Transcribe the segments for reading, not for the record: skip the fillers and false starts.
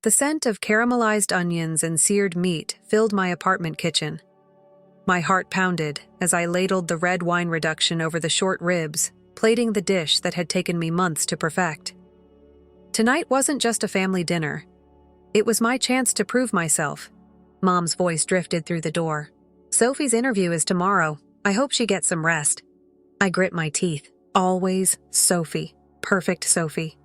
The scent of caramelized onions and seared meat filled my apartment kitchen. My heart pounded as I ladled the red wine reduction over the short ribs, plating the dish that had taken me months to perfect. Tonight wasn't just a family dinner. It was my chance to prove myself. Mom's voice drifted through the door. Sophie's interview is tomorrow. I hope she gets some rest. I grit my teeth. Always Sophie. Perfect Sophie.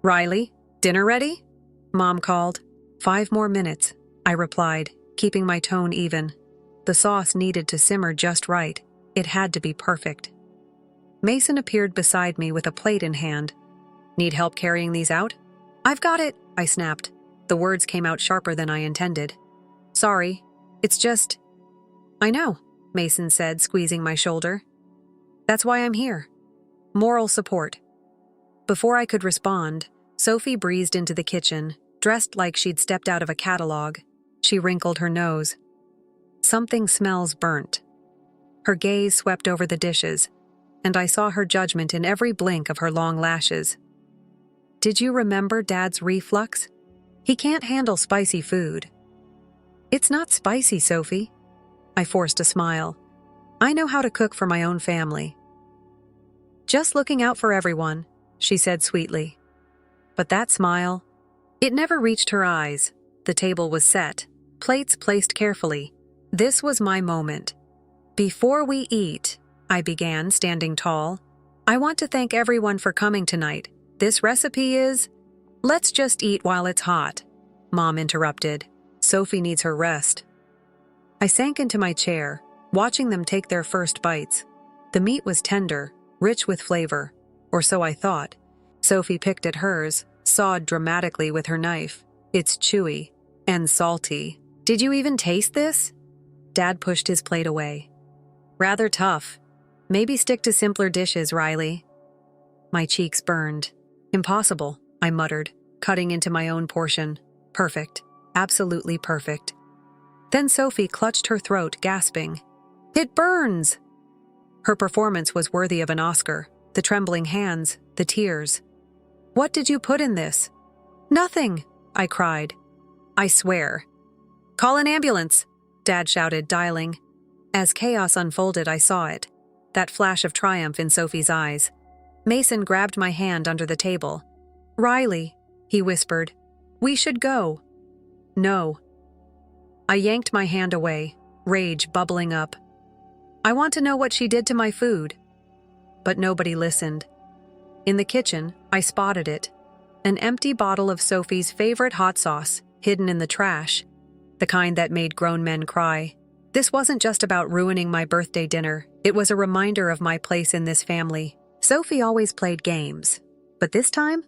Riley, dinner ready? Mom called. 5 more minutes, I replied, keeping my tone even. The sauce needed to simmer just right. It had to be perfect. Mason appeared beside me with a plate in hand. Need help carrying these out? I've got it, I snapped. The words came out sharper than I intended. Sorry, it's just… I know, Mason said, squeezing my shoulder. That's why I'm here. Moral support. Before I could respond, Sophie breezed into the kitchen, dressed like she'd stepped out of a catalog. She wrinkled her nose. Something smells burnt. Her gaze swept over the dishes, and I saw her judgment in every blink of her long lashes. Did you remember Dad's reflux? He can't handle spicy food. It's not spicy, Sophie. I forced a smile. I know how to cook for my own family. Just looking out for everyone, she said sweetly. But that smile, it never reached her eyes. The table was set, plates placed carefully. This was my moment. Before we eat, I began, standing tall, I want to thank everyone for coming tonight. This recipe is… Let's just eat while it's hot, Mom interrupted. Sophie needs her rest. I sank into my chair, watching them take their first bites. The meat was tender, rich with flavor, or so I thought. Sophie picked at hers, sawed dramatically with her knife. It's chewy and salty. Did you even taste this? Dad pushed his plate away. Rather tough. Maybe stick to simpler dishes, Riley. My cheeks burned. Impossible, I muttered, cutting into my own portion. Perfect. Absolutely perfect. Then Sophie clutched her throat, gasping. It burns! Her performance was worthy of an Oscar. The trembling hands, the tears. What did you put in this? Nothing, I cried. I swear. Call an ambulance, Dad shouted, dialing. As chaos unfolded, I saw it. That flash of triumph in Sophie's eyes. Mason grabbed my hand under the table. Riley, he whispered. We should go. No. I yanked my hand away, rage bubbling up. I want to know what she did to my food. But nobody listened. In the kitchen, I spotted it. An empty bottle of Sophie's favorite hot sauce, hidden in the trash. The kind that made grown men cry. This wasn't just about ruining my birthday dinner. It was a reminder of my place in this family. Sophie always played games. But this time,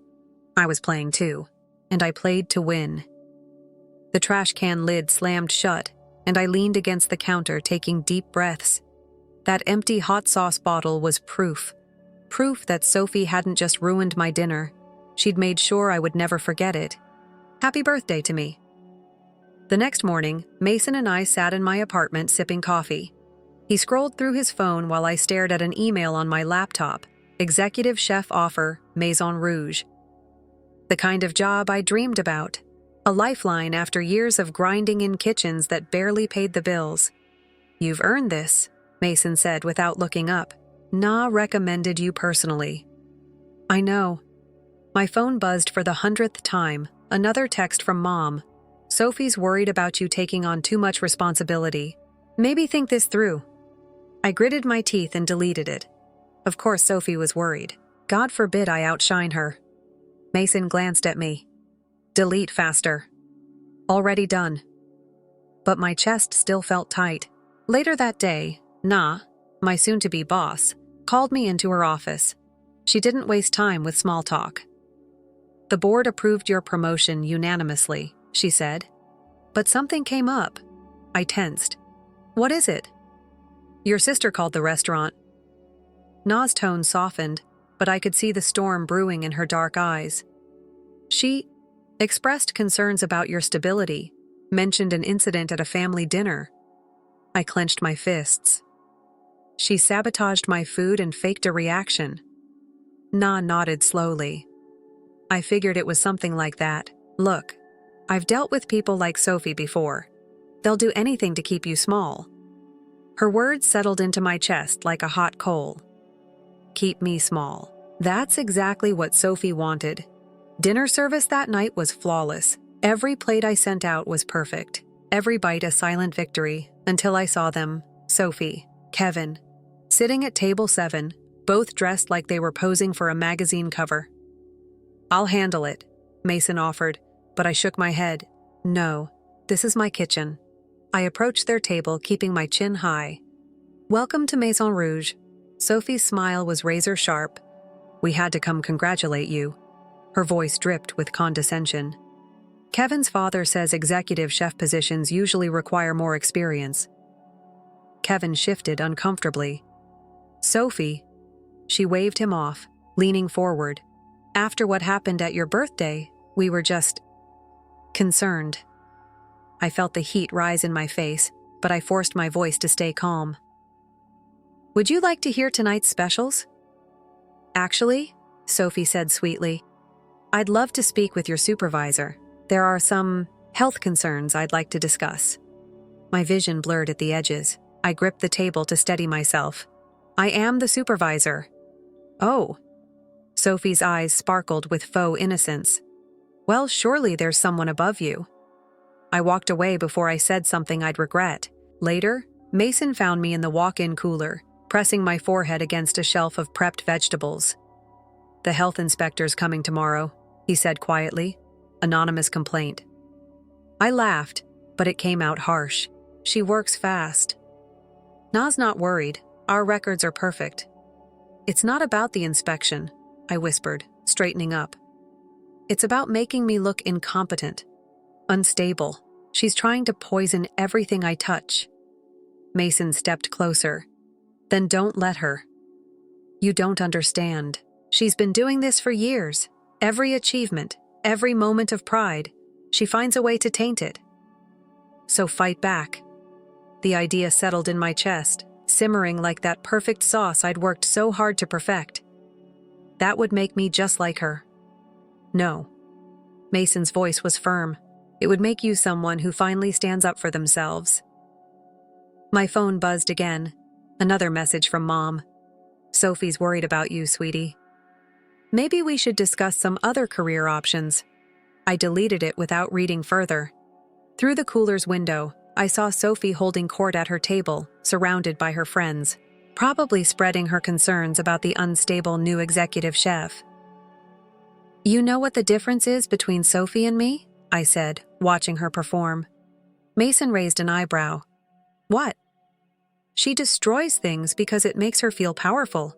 I was playing too. And I played to win. The trash can lid slammed shut, and I leaned against the counter, taking deep breaths. That empty hot sauce bottle was proof. Proof that Sophie hadn't just ruined my dinner. She'd made sure I would never forget it. Happy birthday to me. The next morning, Mason and I sat in my apartment sipping coffee. He scrolled through his phone while I stared at an email on my laptop. Executive chef offer, Maison Rouge. The kind of job I dreamed about. A lifeline after years of grinding in kitchens that barely paid the bills. You've earned this, Mason said without looking up. Na recommended you personally. I know. My phone buzzed for the 100th time. Another text from Mom. Sophie's worried about you taking on too much responsibility. Maybe think this through. I gritted my teeth and deleted it. Of course Sophie was worried. God forbid I outshine her. Mason glanced at me. Delete faster. Already done. But my chest still felt tight. Later that day, Na, my soon-to-be boss, called me into her office. She didn't waste time with small talk. The board approved your promotion unanimously, she said. But something came up. I tensed. What is it? Your sister called the restaurant. Na's tone softened, but I could see the storm brewing in her dark eyes. She expressed concerns about your stability, mentioned an incident at a family dinner. I clenched my fists. She sabotaged my food and faked a reaction. Na nodded slowly. I figured it was something like that. Look, I've dealt with people like Sophie before. They'll do anything to keep you small. Her words settled into my chest like a hot coal. Keep me small. That's exactly what Sophie wanted. Dinner service that night was flawless. Every plate I sent out was perfect. Every bite a silent victory, until I saw them, Sophie, Kevin, sitting at table 7, both dressed like they were posing for a magazine cover. I'll handle it, Mason offered, but I shook my head. No, this is my kitchen. I approached their table, keeping my chin high. Welcome to Maison Rouge. Sophie's smile was razor sharp. We had to come congratulate you. Her voice dripped with condescension. Kevin's father says executive chef positions usually require more experience. Kevin shifted uncomfortably. Sophie. She waved him off, leaning forward. After what happened at your birthday, we were just concerned. I felt the heat rise in my face, but I forced my voice to stay calm. Would you like to hear tonight's specials? Actually, Sophie said sweetly, I'd love to speak with your supervisor. There are some health concerns I'd like to discuss. My vision blurred at the edges. I gripped the table to steady myself. I am the supervisor. Oh. Sophie's eyes sparkled with faux innocence. Well, surely there's someone above you. I walked away before I said something I'd regret. Later, Mason found me in the walk-in cooler, pressing my forehead against a shelf of prepped vegetables. The health inspector's coming tomorrow, he said quietly. Anonymous complaint. I laughed, but it came out harsh. She works fast. Na's not worried. Our records are perfect. It's not about the inspection, I whispered, straightening up. It's about making me look incompetent, unstable. She's trying to poison everything I touch. Mason stepped closer. Then don't let her. You don't understand. She's been doing this for years. Every achievement, every moment of pride, she finds a way to taint it. So fight back. The idea settled in my chest, simmering like that perfect sauce I'd worked so hard to perfect. That would make me just like her. No. Mason's voice was firm. It would make you someone who finally stands up for themselves. My phone buzzed again. Another message from Mom. Sophie's worried about you, sweetie. Maybe we should discuss some other career options. I deleted it without reading further. Through the cooler's window, I saw Sophie holding court at her table, surrounded by her friends, probably spreading her concerns about the unstable new executive chef. You know what the difference is between Sophie and me? I said, watching her perform. Mason raised an eyebrow. What? She destroys things because it makes her feel powerful.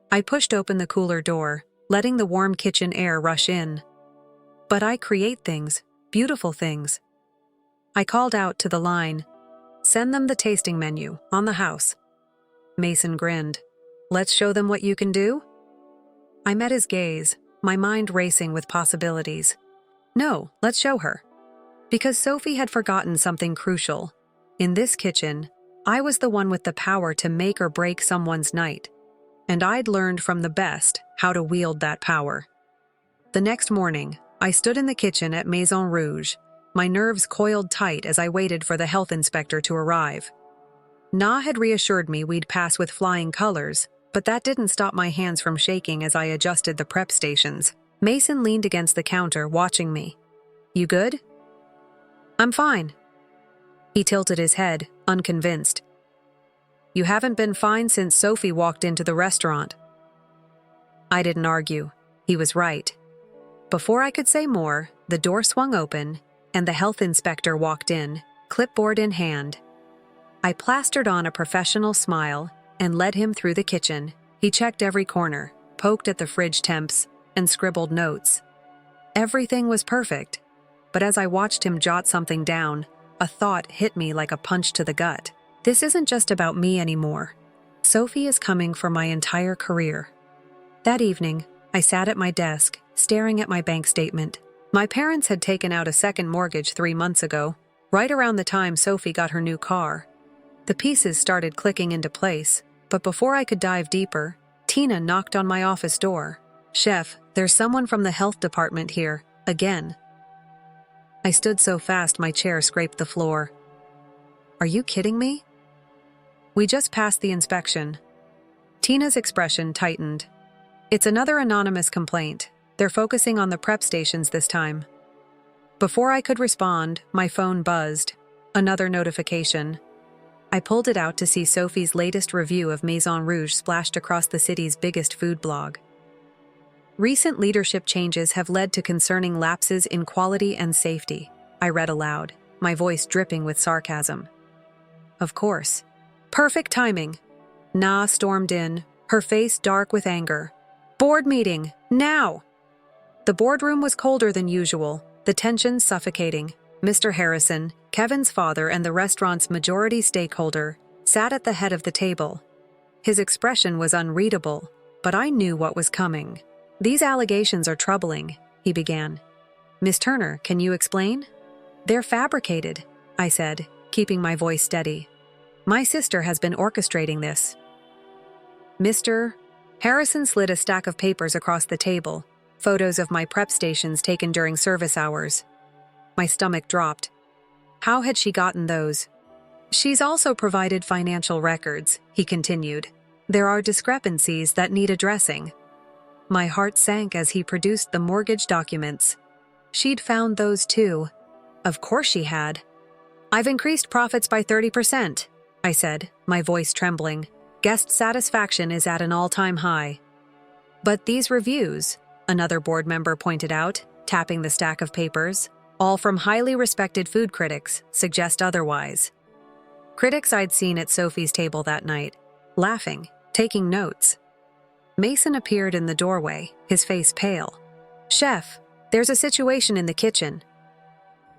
I pushed open the cooler door, letting the warm kitchen air rush in. But I create things, beautiful things. I called out to the line, send them the tasting menu, on the house. Mason grinned. Let's show them what you can do? I met his gaze, my mind racing with possibilities. No, let's show her. Because Sophie had forgotten something crucial. In this kitchen, I was the one with the power to make or break someone's night. And I'd learned from the best how to wield that power. The next morning, I stood in the kitchen at Maison Rouge, my nerves coiled tight as I waited for the health inspector to arrive. Na had reassured me we'd pass with flying colors, but that didn't stop my hands from shaking as I adjusted the prep stations. Mason leaned against the counter, watching me. You good? I'm fine. He tilted his head, unconvinced. You haven't been fine since Sophie walked into the restaurant. I didn't argue. He was right. Before I could say more, the door swung open, and the health inspector walked in, clipboard in hand. I plastered on a professional smile and led him through the kitchen. He checked every corner, poked at the fridge temps, and scribbled notes. Everything was perfect, but as I watched him jot something down, a thought hit me like a punch to the gut. This isn't just about me anymore. Sophie is coming for my entire career. That evening, I sat at my desk, staring at my bank statement. My parents had taken out a second mortgage 3 months ago, right around the time Sophie got her new car. The pieces started clicking into place, but before I could dive deeper, Tina knocked on my office door. Chef, there's someone from the health department here, again. I stood so fast my chair scraped the floor. Are you kidding me? We just passed the inspection. Tina's expression tightened. It's another anonymous complaint. They're focusing on the prep stations this time. Before I could respond, my phone buzzed. Another notification. I pulled it out to see Sophie's latest review of Maison Rouge splashed across the city's biggest food blog. Recent leadership changes have led to concerning lapses in quality and safety, I read aloud, my voice dripping with sarcasm. Of course. Perfect timing. Na stormed in, her face dark with anger. Board meeting, now! The boardroom was colder than usual, the tension suffocating. Mr. Harrison, Kevin's father and the restaurant's majority stakeholder, sat at the head of the table. His expression was unreadable, but I knew what was coming. These allegations are troubling, he began. Miss Turner, can you explain? They're fabricated, I said, keeping my voice steady. My sister has been orchestrating this. Mr. Harrison slid a stack of papers across the table, photos of my prep stations taken during service hours. My stomach dropped. How had she gotten those? She's also provided financial records, he continued. There are discrepancies that need addressing. My heart sank as he produced the mortgage documents. She'd found those too. Of course she had. I've increased profits by 30%, I said, my voice trembling. Guest satisfaction is at an all-time high. But these reviews, another board member pointed out, tapping the stack of papers, all from highly respected food critics, suggest otherwise. Critics I'd seen at Sophie's table that night, laughing, taking notes. Mason appeared in the doorway, his face pale. Chef, there's a situation in the kitchen.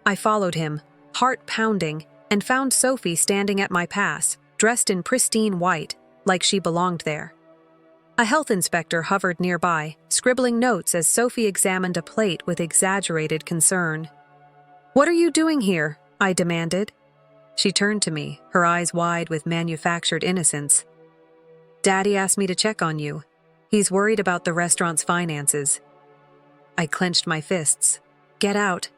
I followed him, heart pounding, and found Sophie standing at my pass, dressed in pristine white, like she belonged there. A health inspector hovered nearby, scribbling notes as Sophie examined a plate with exaggerated concern. What are you doing here? I demanded. She turned to me, her eyes wide with manufactured innocence. Daddy asked me to check on you. He's worried about the restaurant's finances. I clenched my fists. Get out.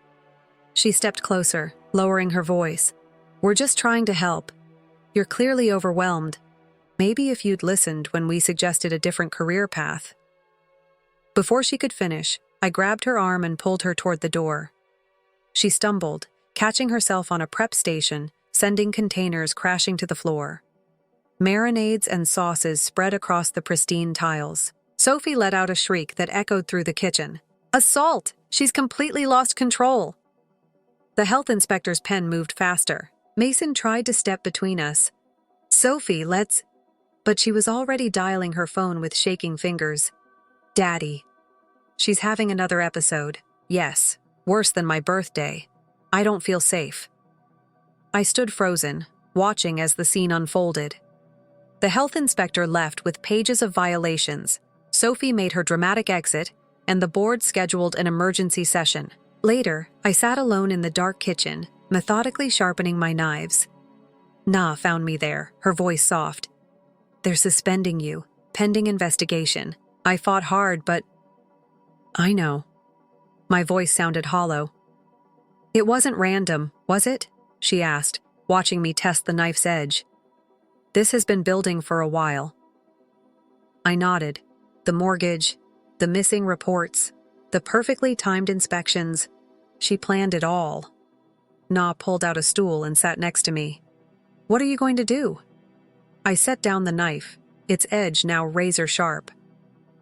She stepped closer, lowering her voice. We're just trying to help. You're clearly overwhelmed. Maybe if you'd listened when we suggested a different career path. Before she could finish, I grabbed her arm and pulled her toward the door. She stumbled, catching herself on a prep station, sending containers crashing to the floor. Marinades and sauces spread across the pristine tiles. Sophie let out a shriek that echoed through the kitchen. Assault! She's completely lost control! The health inspector's pen moved faster. Mason tried to step between us. Sophie, let's... But she was already dialing her phone with shaking fingers. Daddy. She's having another episode. Yes. Worse than my birthday. I don't feel safe. I stood frozen, watching as the scene unfolded. The health inspector left with pages of violations. Sophie made her dramatic exit, and the board scheduled an emergency session. Later, I sat alone in the dark kitchen, methodically sharpening my knives. Na found me there, her voice soft. They're suspending you, pending investigation. I fought hard, but... I know. My voice sounded hollow. It wasn't random, was it? She asked, watching me test the knife's edge. This has been building for a while. I nodded. The mortgage, the missing reports, the perfectly timed inspections. She planned it all. Na pulled out a stool and sat next to me. What are you going to do? I set down the knife, its edge now razor sharp.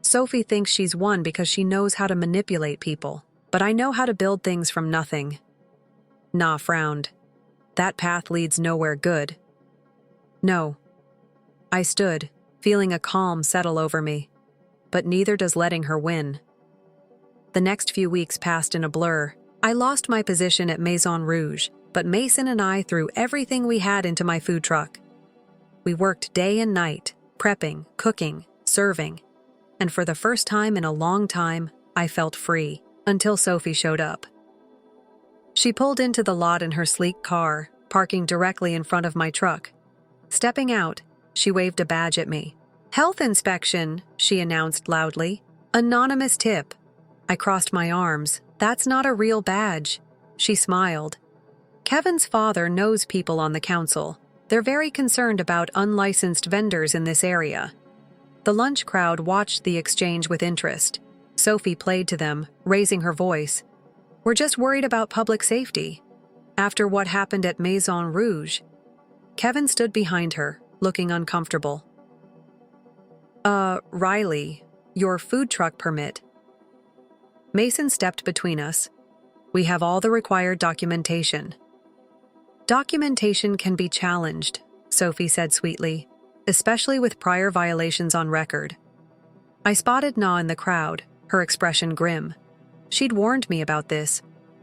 Sophie thinks she's won because she knows how to manipulate people, but I know how to build things from nothing. Na frowned. That path leads nowhere good. No. I stood, feeling a calm settle over me. But neither does letting her win. The next few weeks passed in a blur. I lost my position at Maison Rouge, but Mason and I threw everything we had into my food truck. We worked day and night, prepping, cooking, serving. And for the first time in a long time, I felt free, until Sophie showed up. She pulled into the lot in her sleek car, parking directly in front of my truck. Stepping out, she waved a badge at me. Health inspection, she announced loudly. Anonymous tip. I crossed my arms. That's not a real badge. She smiled. Kevin's father knows people on the council. They're very concerned about unlicensed vendors in this area. The lunch crowd watched the exchange with interest. Sophie played to them, raising her voice. We're just worried about public safety. After what happened at Maison Rouge. Kevin stood behind her, looking uncomfortable. Riley, your food truck permit. Mason stepped between us. We have all the required documentation. Documentation can be challenged, Sophie said sweetly, especially with prior violations on record. I spotted Na in the crowd, her expression grim. She'd warned me about this.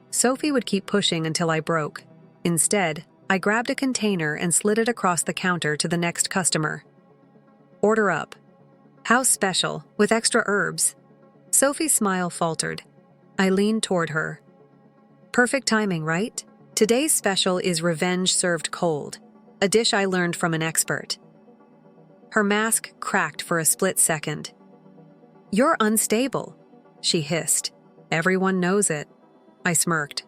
Sophie would keep pushing until I broke. Instead, I grabbed a container and slid it across the counter to the next customer. Order up. House special, with extra herbs. Sophie's smile faltered. I leaned toward her. Perfect timing, right? Today's special is revenge served cold, a dish I learned from an expert. Her mask cracked for a split second. You're unstable, she hissed. Everyone knows it. I smirked.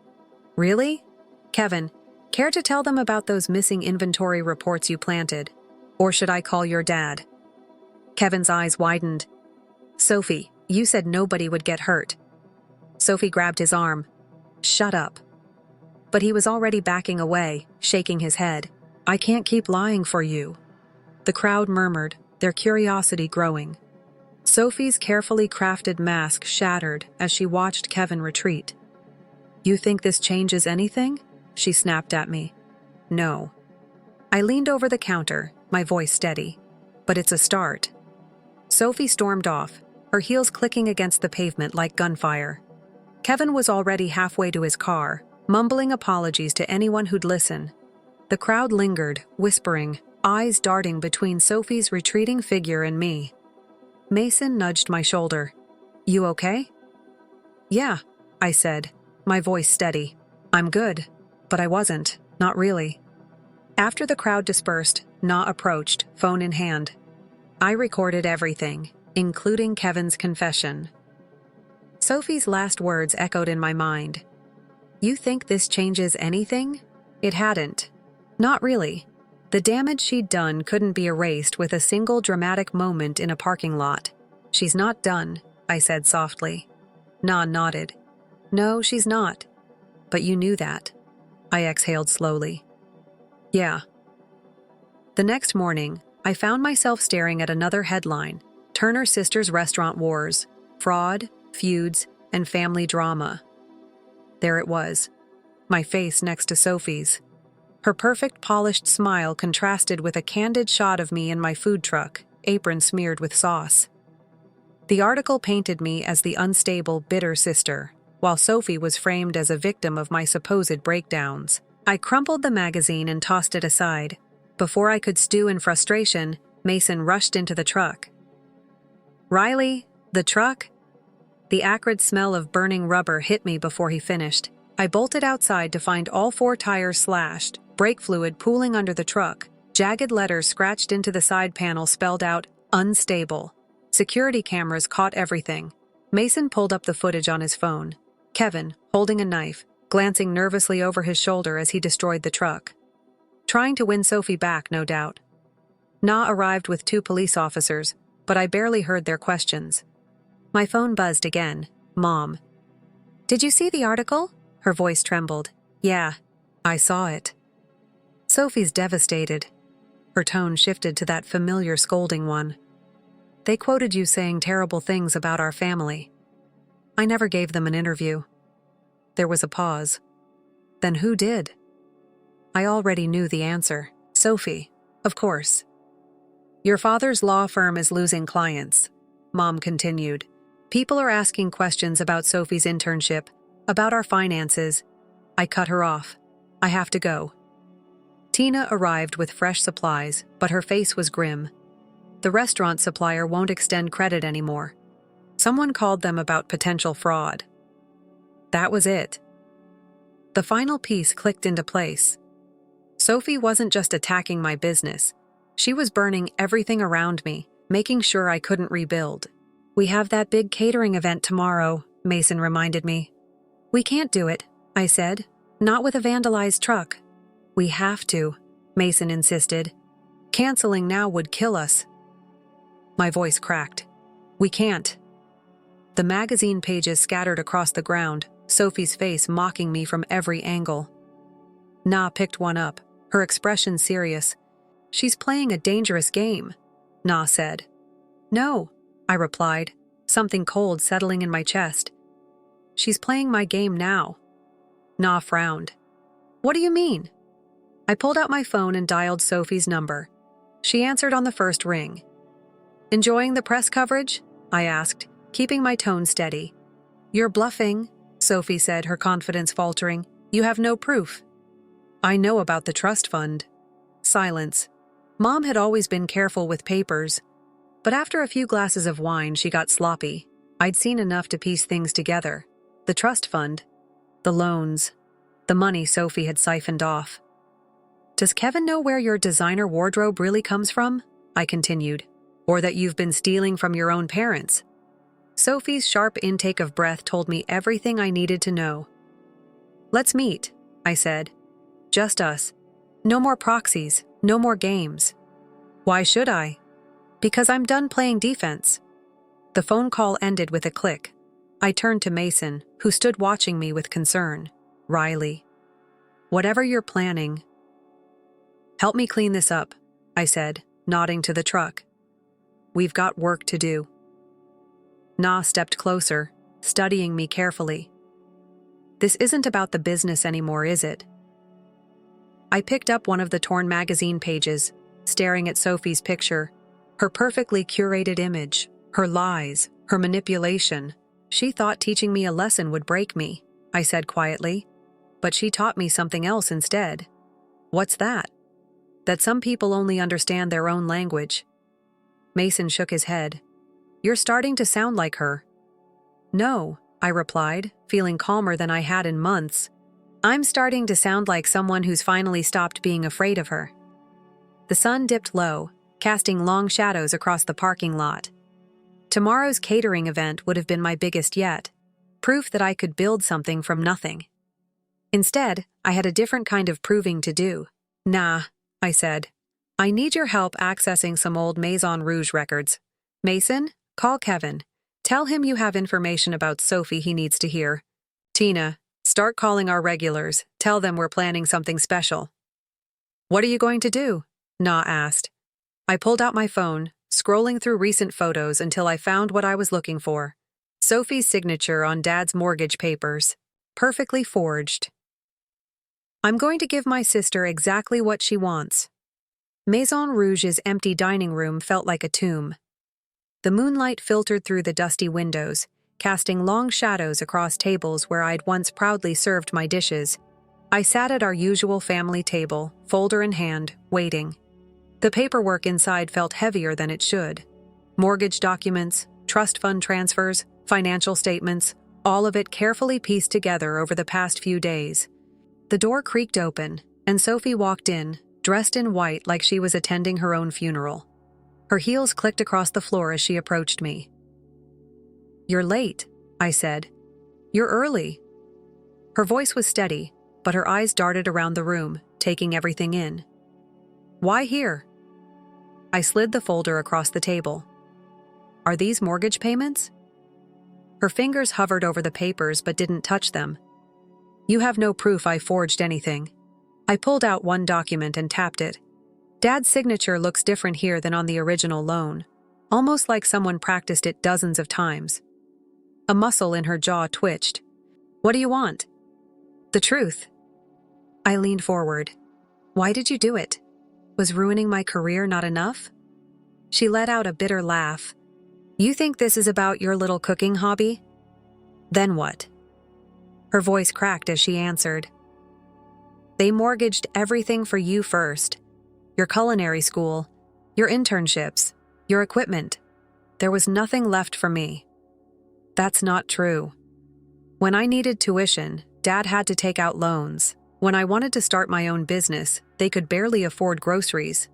Really? Kevin, care to tell them about those missing inventory reports you planted? Or should I call your dad? Kevin's eyes widened. Sophie, you said nobody would get hurt. Sophie grabbed his arm. Shut up. But he was already backing away, shaking his head. I can't keep lying for you. The crowd murmured, their curiosity growing. Sophie's carefully crafted mask shattered as she watched Kevin retreat. You think this changes anything? She snapped at me. No. I leaned over the counter, my voice steady. But it's a start. Sophie stormed off, her heels clicking against the pavement like gunfire. Kevin was already halfway to his car, mumbling apologies to anyone who'd listen. The crowd lingered, whispering, eyes darting between Sophie's retreating figure and me. Mason nudged my shoulder. You okay? Yeah, I said, my voice steady. I'm good, but I wasn't, not really. After the crowd dispersed, Na approached, phone in hand. I recorded everything, including Kevin's confession. Sophie's last words echoed in my mind. You think this changes anything? It hadn't. Not really. The damage she'd done couldn't be erased with a single dramatic moment in a parking lot. She's not done, I said softly. Na nodded. No, she's not. But you knew that. I exhaled slowly. Yeah. The next morning, I found myself staring at another headline, Turner Sisters Restaurant Wars, Fraud, Feuds, and Family Drama. There it was, my face next to Sophie's. Her perfect polished smile contrasted with a candid shot of me in my food truck, apron smeared with sauce. The article painted me as the unstable, bitter sister, while Sophie was framed as a victim of my supposed breakdowns. I crumpled the magazine and tossed it aside. Before I could stew in frustration, Mason rushed into the truck. Riley, the truck? The acrid smell of burning rubber hit me before he finished. I bolted outside to find all 4 tires slashed, brake fluid pooling under the truck. Jagged letters scratched into the side panel spelled out, unstable. Security cameras caught everything. Mason pulled up the footage on his phone. Kevin, holding a knife, glancing nervously over his shoulder as he destroyed the truck. Trying to win Sophie back, no doubt. Na arrived with 2 police officers, but I barely heard their questions. My phone buzzed again. Mom. Did you see the article? Her voice trembled. Yeah, I saw it. Sophie's devastated. Her tone shifted to that familiar scolding one. They quoted you saying terrible things about our family. I never gave them an interview. There was a pause. Then who did? I already knew the answer. Sophie, of course. Your father's law firm is losing clients, Mom continued. People are asking questions about Sophie's internship, about our finances. I cut her off. I have to go. Tina arrived with fresh supplies, but her face was grim. The restaurant supplier won't extend credit anymore. Someone called them about potential fraud. That was it. The final piece clicked into place. Sophie wasn't just attacking my business. She was burning everything around me, making sure I couldn't rebuild. We have that big catering event tomorrow, Mason reminded me. We can't do it, I said, Not with a vandalized truck. We have to, Mason insisted. Canceling now would kill us. My voice cracked. We can't. The magazine pages scattered across the ground, Sophie's face mocking me from every angle. Na picked one up, her expression serious. She's playing a dangerous game, Na said. No, I replied, something cold settling in my chest. She's playing my game now. Na frowned. What do you mean? I pulled out my phone and dialed Sophie's number. She answered on the first ring. Enjoying the press coverage? I asked, keeping my tone steady. You're bluffing, Sophie said, her confidence faltering. You have no proof. I know about the trust fund. Silence. Mom had always been careful with papers, but after a few glasses of wine, she got sloppy. I'd seen enough to piece things together. The trust fund, the loans, the money Sophie had siphoned off. Does Kevin know where your designer wardrobe really comes from? I continued. Or that you've been stealing from your own parents? Sophie's sharp intake of breath told me everything I needed to know. Let's meet, I said. Just us. No more proxies, no more games. Why should I? Because I'm done playing defense. The phone call ended with a click. I turned to Mason, who stood watching me with concern. Riley. Whatever you're planning. Help me clean this up, I said, nodding to the truck. We've got work to do. Na stepped closer, studying me carefully. This isn't about the business anymore, is it? I picked up one of the torn magazine pages, staring at Sophie's picture, her perfectly curated image, her lies, her manipulation. She thought teaching me a lesson would break me, I said quietly, but she taught me something else instead. What's that? That some people only understand their own language. Mason shook his head. You're starting to sound like her. No, I replied, feeling calmer than I had in months. I'm starting to sound like someone who's finally stopped being afraid of her. The sun dipped low, casting long shadows across the parking lot. Tomorrow's catering event would have been my biggest yet, proof that I could build something from nothing. Instead, I had a different kind of proving to do. Nah, I said. I need your help accessing some old Maison Rouge records. Mason, call Kevin. Tell him you have information about Sophie he needs to hear. Tina, start calling our regulars. Tell them we're planning something special. What are you going to do? Na asked. I pulled out my phone, scrolling through recent photos until I found what I was looking for. Sophie's signature on Dad's mortgage papers. Perfectly forged. I'm going to give my sister exactly what she wants. Maison Rouge's empty dining room felt like a tomb. The moonlight filtered through the dusty windows, casting long shadows across tables where I'd once proudly served my dishes. I sat at our usual family table, folder in hand, waiting. The paperwork inside felt heavier than it should. Mortgage documents, trust fund transfers, financial statements, all of it carefully pieced together over the past few days. The door creaked open, and Sophie walked in, dressed in white like she was attending her own funeral. Her heels clicked across the floor as she approached me. You're late, I said. You're early. Her voice was steady, but her eyes darted around the room, taking everything in. Why here? I slid the folder across the table. Are these mortgage payments? Her fingers hovered over the papers but didn't touch them. You have no proof I forged anything. I pulled out one document and tapped it. Dad's signature looks different here than on the original loan, almost like someone practiced it dozens of times. A muscle in her jaw twitched. What do you want? The truth. I leaned forward. Why did you do it? Was ruining my career not enough? She let out a bitter laugh. You think this is about your little cooking hobby? Then what? Her voice cracked as she answered. They mortgaged everything for you first. Your culinary school, your internships, your equipment. There was nothing left for me. That's not true. When I needed tuition, Dad had to take out loans. When I wanted to start my own business, they could barely afford groceries.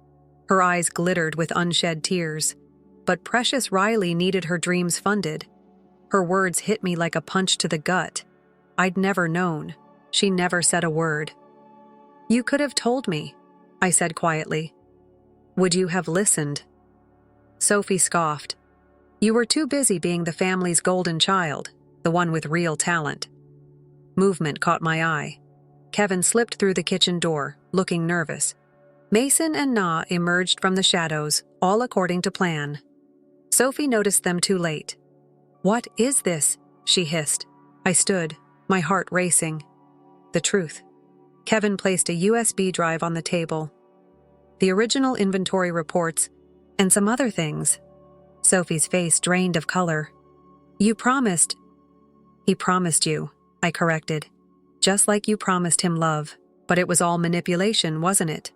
Her eyes glittered with unshed tears. But precious Riley needed her dreams funded. Her words hit me like a punch to the gut. I'd never known. She never said a word. "You could have told me," I said quietly. "Would you have listened?" Sophie scoffed. "You were too busy being the family's golden child, the one with real talent." Movement caught my eye. Kevin slipped through the kitchen door, looking nervous. Mason and Na emerged from the shadows, all according to plan. Sophie noticed them too late. "What is this?" she hissed. I stood, my heart racing. The truth. Kevin placed a USB drive on the table. The original inventory reports, and some other things. Sophie's face drained of color. "You promised." "He promised you," I corrected. "Just like you promised him love, but it was all manipulation, wasn't it?"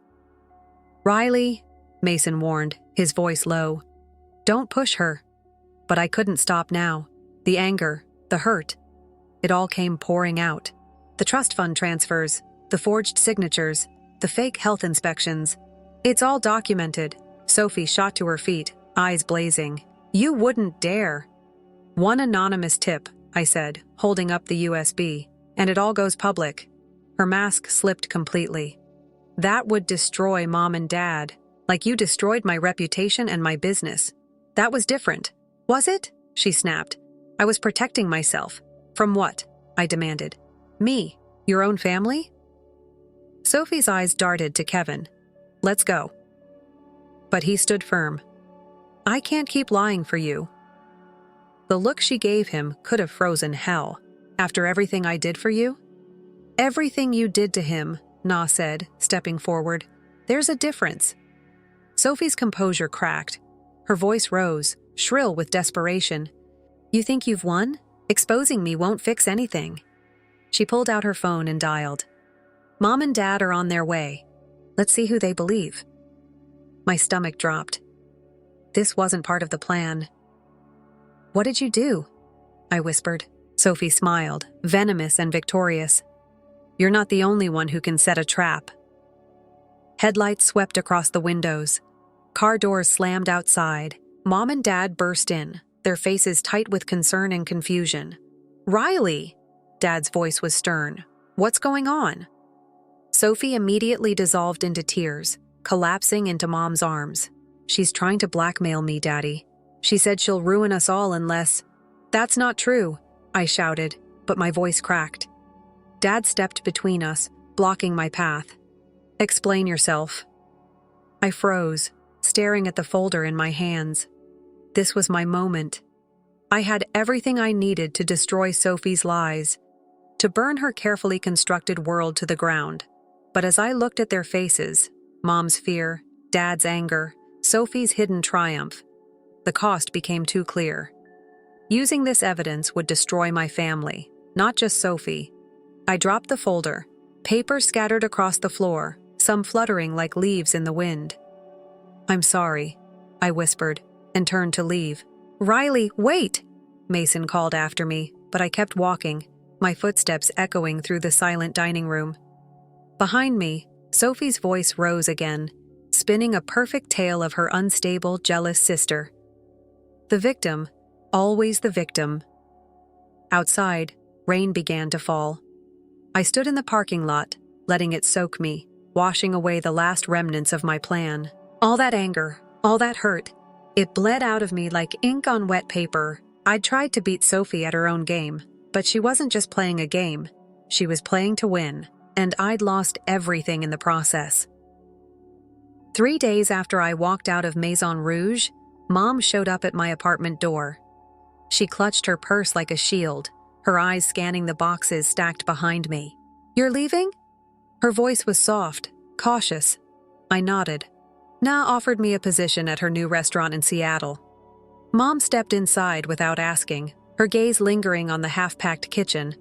"Riley," Mason warned, his voice low. "Don't push her." But I couldn't stop now. The anger, the hurt. It all came pouring out. The trust fund transfers, the forged signatures, the fake health inspections. "It's all documented." Sophie shot to her feet, eyes blazing. "You wouldn't dare." "One anonymous tip," I said, holding up the USB, "and it all goes public." Her mask slipped completely. "That would destroy Mom and Dad, like you destroyed my reputation and my business." "That was different." "Was it?" she snapped. "I was protecting myself." "From what?" I demanded. "Me. Your own family?" Sophie's eyes darted to Kevin. "Let's go." But he stood firm. "I can't keep lying for you." The look she gave him could have frozen hell. "After everything I did for you?" "Everything you did to him," Na said, stepping forward. "There's a difference." Sophie's composure cracked. Her voice rose, shrill with desperation. "You think you've won? Exposing me won't fix anything." She pulled out her phone and dialed. "Mom and Dad are on their way. Let's see who they believe." My stomach dropped. This wasn't part of the plan. "What did you do?" I whispered. Sophie smiled, venomous and victorious. "You're not the only one who can set a trap." Headlights swept across the windows. Car doors slammed outside. Mom and Dad burst in, their faces tight with concern and confusion. "Riley!" Dad's voice was stern. "What's going on?" Sophie immediately dissolved into tears, collapsing into Mom's arms. "She's trying to blackmail me, Daddy. She said she'll ruin us all unless—" "That's not true," I shouted, but my voice cracked. Dad stepped between us, blocking my path. "Explain yourself." I froze, staring at the folder in my hands. This was my moment. I had everything I needed to destroy Sophie's lies, to burn her carefully constructed world to the ground. But as I looked at their faces, Mom's fear, Dad's anger, Sophie's hidden triumph, the cost became too clear. Using this evidence would destroy my family, not just Sophie. I dropped the folder, paper scattered across the floor, some fluttering like leaves in the wind. "I'm sorry," I whispered, and turned to leave. "Riley, wait!" Mason called after me, but I kept walking, my footsteps echoing through the silent dining room. Behind me, Sophie's voice rose again, spinning a perfect tale of her unstable, jealous sister. The victim, always the victim. Outside, rain began to fall. I stood in the parking lot, letting it soak me, washing away the last remnants of my plan. All that anger, all that hurt, it bled out of me like ink on wet paper. I'd tried to beat Sophie at her own game, but she wasn't just playing a game. She was playing to win, and I'd lost everything in the process. 3 days after I walked out of Maison Rouge, Mom showed up at my apartment door. She clutched her purse like a shield, her eyes scanning the boxes stacked behind me. "You're leaving?" Her voice was soft, cautious. I nodded. Na offered me a position at her new restaurant in Seattle. Mom stepped inside without asking, her gaze lingering on the half-packed kitchen.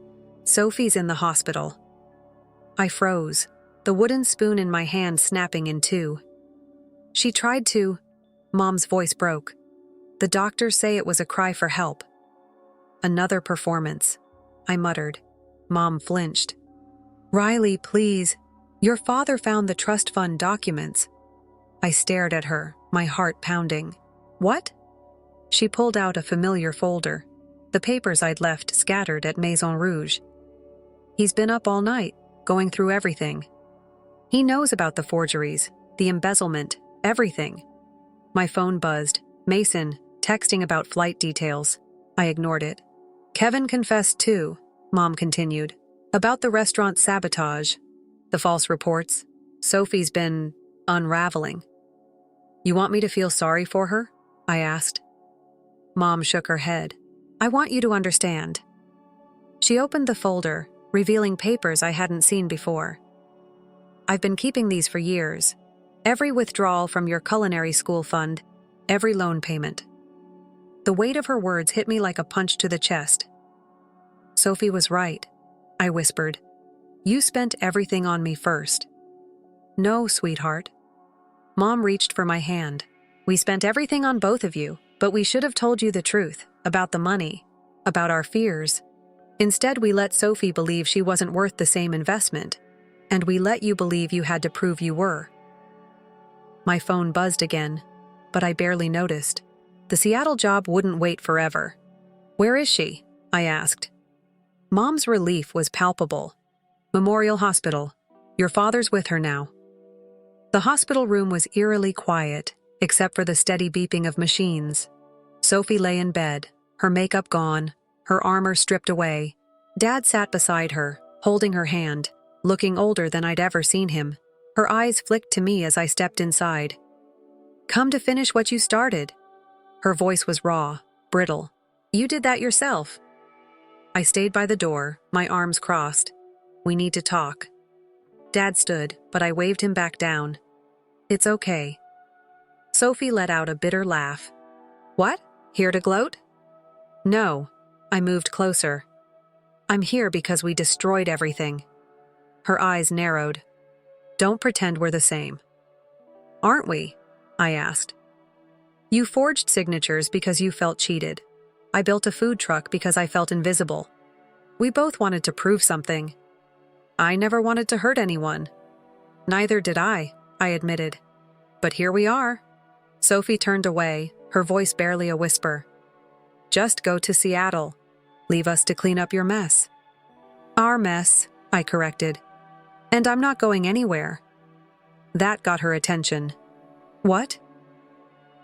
"Sophie's in the hospital." I froze, the wooden spoon in my hand snapping in two. "She tried to—" Mom's voice broke. "The doctors say it was a cry for help." "Another performance," I muttered. Mom flinched. "Riley, please. Your father found the trust fund documents." I stared at her, my heart pounding. "What?" She pulled out a familiar folder, the papers I'd left scattered at Maison Rouge. He's been up all night, going through everything. He knows about the forgeries, the embezzlement, everything. My phone buzzed. Mason, texting about flight details. I ignored it. Kevin confessed too, Mom continued. About the restaurant sabotage, the false reports. Sophie's been unraveling. You want me to feel sorry for her? I asked. Mom shook her head. I want you to understand. She opened the folder, revealing papers I hadn't seen before. I've been keeping these for years. Every withdrawal from your culinary school fund, every loan payment. The weight of her words hit me like a punch to the chest. Sophie was right, I whispered. You spent everything on me first. No, sweetheart. Mom reached for my hand. We spent everything on both of you, but we should have told you the truth, about the money, about our fears. Instead, we let Sophie believe she wasn't worth the same investment, and we let you believe you had to prove you were. My phone buzzed again, but I barely noticed. The Seattle job wouldn't wait forever. Where is she? I asked. Mom's relief was palpable. Memorial Hospital. Your father's with her now. The hospital room was eerily quiet, except for the steady beeping of machines. Sophie lay in bed, her makeup gone, her armor stripped away. Dad sat beside her, holding her hand, looking older than I'd ever seen him. Her eyes flicked to me as I stepped inside. Come to finish what you started. Her voice was raw, brittle. You did that yourself. I stayed by the door, my arms crossed. We need to talk. Dad stood, but I waved him back down. It's okay. Sophie let out a bitter laugh. What? Here to gloat? No. I moved closer. I'm here because we destroyed everything. Her eyes narrowed. Don't pretend we're the same. Aren't we? I asked. You forged signatures because you felt cheated. I built a food truck because I felt invisible. We both wanted to prove something. I never wanted to hurt anyone. Neither did I admitted. But here we are. Sophie turned away, her voice barely a whisper. Just go to Seattle. Leave us to clean up your mess. Our mess, I corrected. And I'm not going anywhere. That got her attention. What?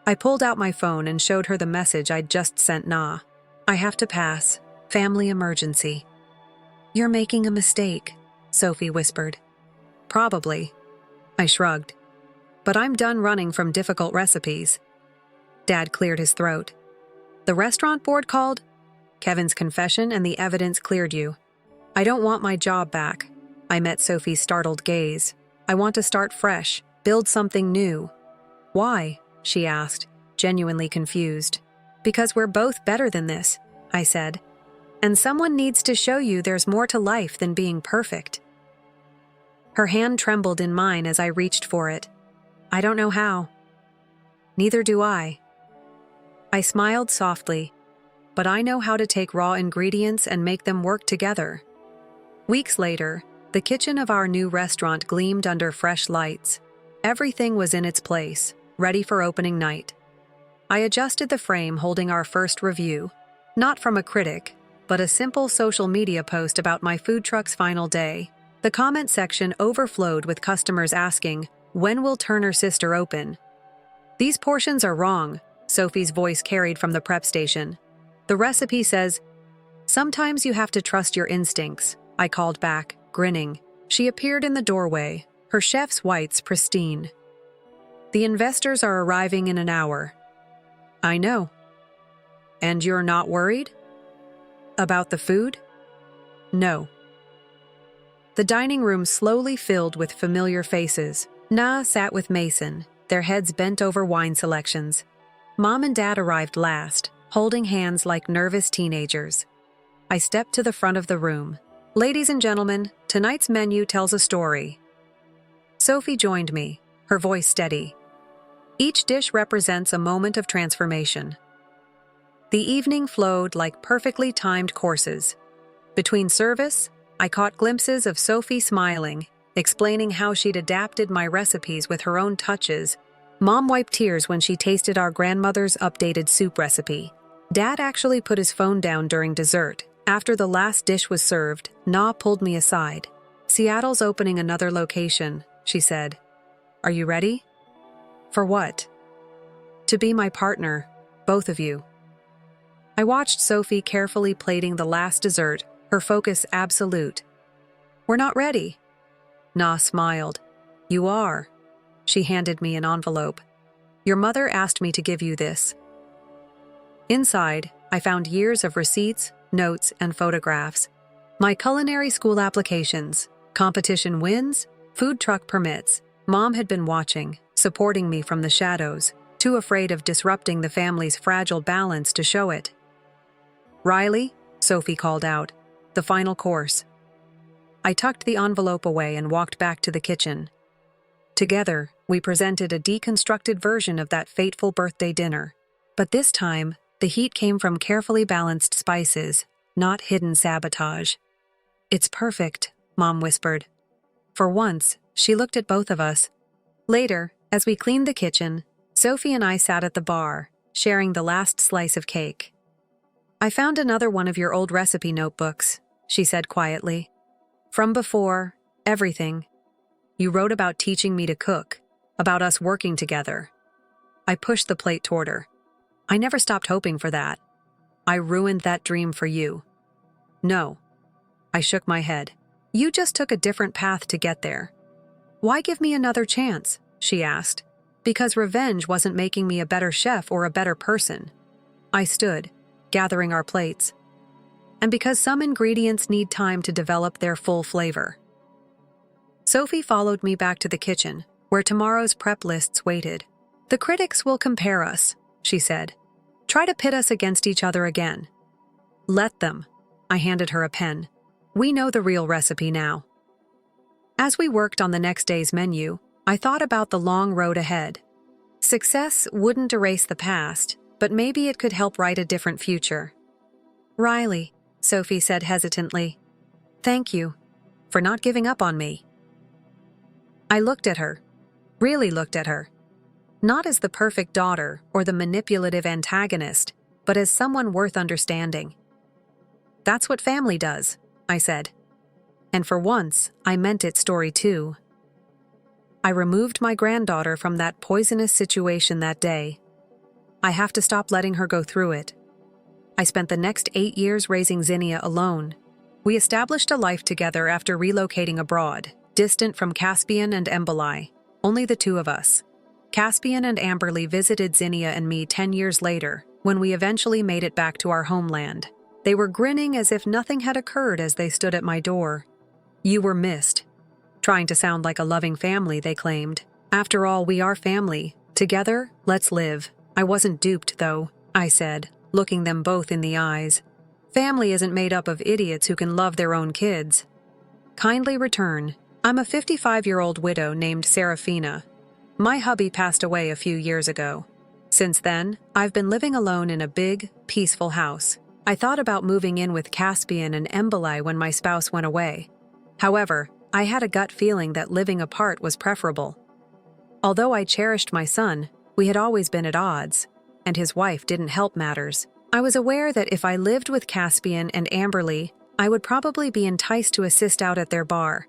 I pulled out my phone and showed her the message I'd just sent Na. I have to pass. Family emergency. You're making a mistake, Sophie whispered. Probably. I shrugged. But I'm done running from difficult recipes. Dad cleared his throat. The restaurant board called? Kevin's confession and the evidence cleared you. I don't want my job back. I met Sophie's startled gaze. I want to start fresh, build something new. Why? She asked, genuinely confused. Because we're both better than this, I said. And someone needs to show you there's more to life than being perfect. Her hand trembled in mine as I reached for it. I don't know how. Neither do I. I smiled softly, but I know how to take raw ingredients and make them work together. Weeks later, the kitchen of our new restaurant gleamed under fresh lights. Everything was in its place, ready for opening night. I adjusted the frame holding our first review, not from a critic, but a simple social media post about my food truck's final day. The comment section overflowed with customers asking, when will Turner Sister open? These portions are wrong, Sophie's voice carried from the prep station. The recipe says, sometimes you have to trust your instincts, I called back, grinning. She appeared in the doorway, her chef's whites pristine. The investors are arriving in an hour. I know. And you're not worried? About the food? No. The dining room slowly filled with familiar faces. Na sat with Mason, their heads bent over wine selections. Mom and Dad arrived last, holding hands like nervous teenagers. I stepped to the front of the room. Ladies and gentlemen, tonight's menu tells a story. Sophie joined me, her voice steady. Each dish represents a moment of transformation. The evening flowed like perfectly timed courses. Between service, I caught glimpses of Sophie smiling, explaining how she'd adapted my recipes with her own touches. Mom wiped tears when she tasted our grandmother's updated soup recipe. Dad actually put his phone down during dessert, After the last dish was served, Na pulled me aside. "Seattle's opening another location," she said. "Are you ready?" "For what?" "To be my partner, both of you." I watched Sophie carefully plating the last dessert, her focus absolute. "We're not ready." Na smiled. "You are." She handed me an envelope. "Your mother asked me to give you this." Inside, I found years of receipts, notes, and photographs. My culinary school applications, competition wins, food truck permits. Mom had been watching, supporting me from the shadows, too afraid of disrupting the family's fragile balance to show it. "Riley," Sophie called out, "the final course." I tucked the envelope away and walked back to the kitchen. Together, we presented a deconstructed version of that fateful birthday dinner. But this time, the heat came from carefully balanced spices, not hidden sabotage. "It's perfect," Mom whispered. For once, she looked at both of us. Later, as we cleaned the kitchen, Sophie and I sat at the bar, sharing the last slice of cake. "I found another one of your old recipe notebooks," she said quietly. "From before, everything. You wrote about teaching me to cook, about us working together." I pushed the plate toward her. "I never stopped hoping for that. I ruined that dream for you." "No." I shook my head. "You just took a different path to get there." "Why give me another chance?" she asked. "Because revenge wasn't making me a better chef or a better person." I stood, gathering our plates. "And because some ingredients need time to develop their full flavor." Sophie followed me back to the kitchen, where tomorrow's prep lists waited. "The critics will compare us," she said. "Try to pit us against each other again." "Let them." I handed her a pen. "We know the real recipe now." As we worked on the next day's menu, I thought about the long road ahead. Success wouldn't erase the past, but maybe it could help write a different future. "Riley," Sophie said hesitantly, "thank you for not giving up on me." I looked at her, really looked at her. Not as the perfect daughter or the manipulative antagonist, but as someone worth understanding. "That's what family does," I said. And for once, I meant it story too. I removed my granddaughter from that poisonous situation that day. I have to stop letting her go through it. I spent the next 8 years raising Zinnia alone. We established a life together after relocating abroad, distant from Caspian and Emboli, only the two of us. Caspian and Amberly visited Zinnia and me 10 years later, when we eventually made it back to our homeland. They were grinning as if nothing had occurred as they stood at my door. "You were missed." Trying to sound like a loving family, they claimed. "After all, we are family. Together, let's live." I wasn't duped, though, I said, looking them both in the eyes. "Family isn't made up of idiots who can love their own kids." Kindly return. I'm a 55-year-old widow named Serafina. My hubby passed away a few years ago. Since then, I've been living alone in a big, peaceful house. I thought about moving in with Caspian and Emboli when my spouse went away. However, I had a gut feeling that living apart was preferable. Although I cherished my son, we had always been at odds, and his wife didn't help matters. I was aware that if I lived with Caspian and Amberly, I would probably be enticed to assist out at their bar.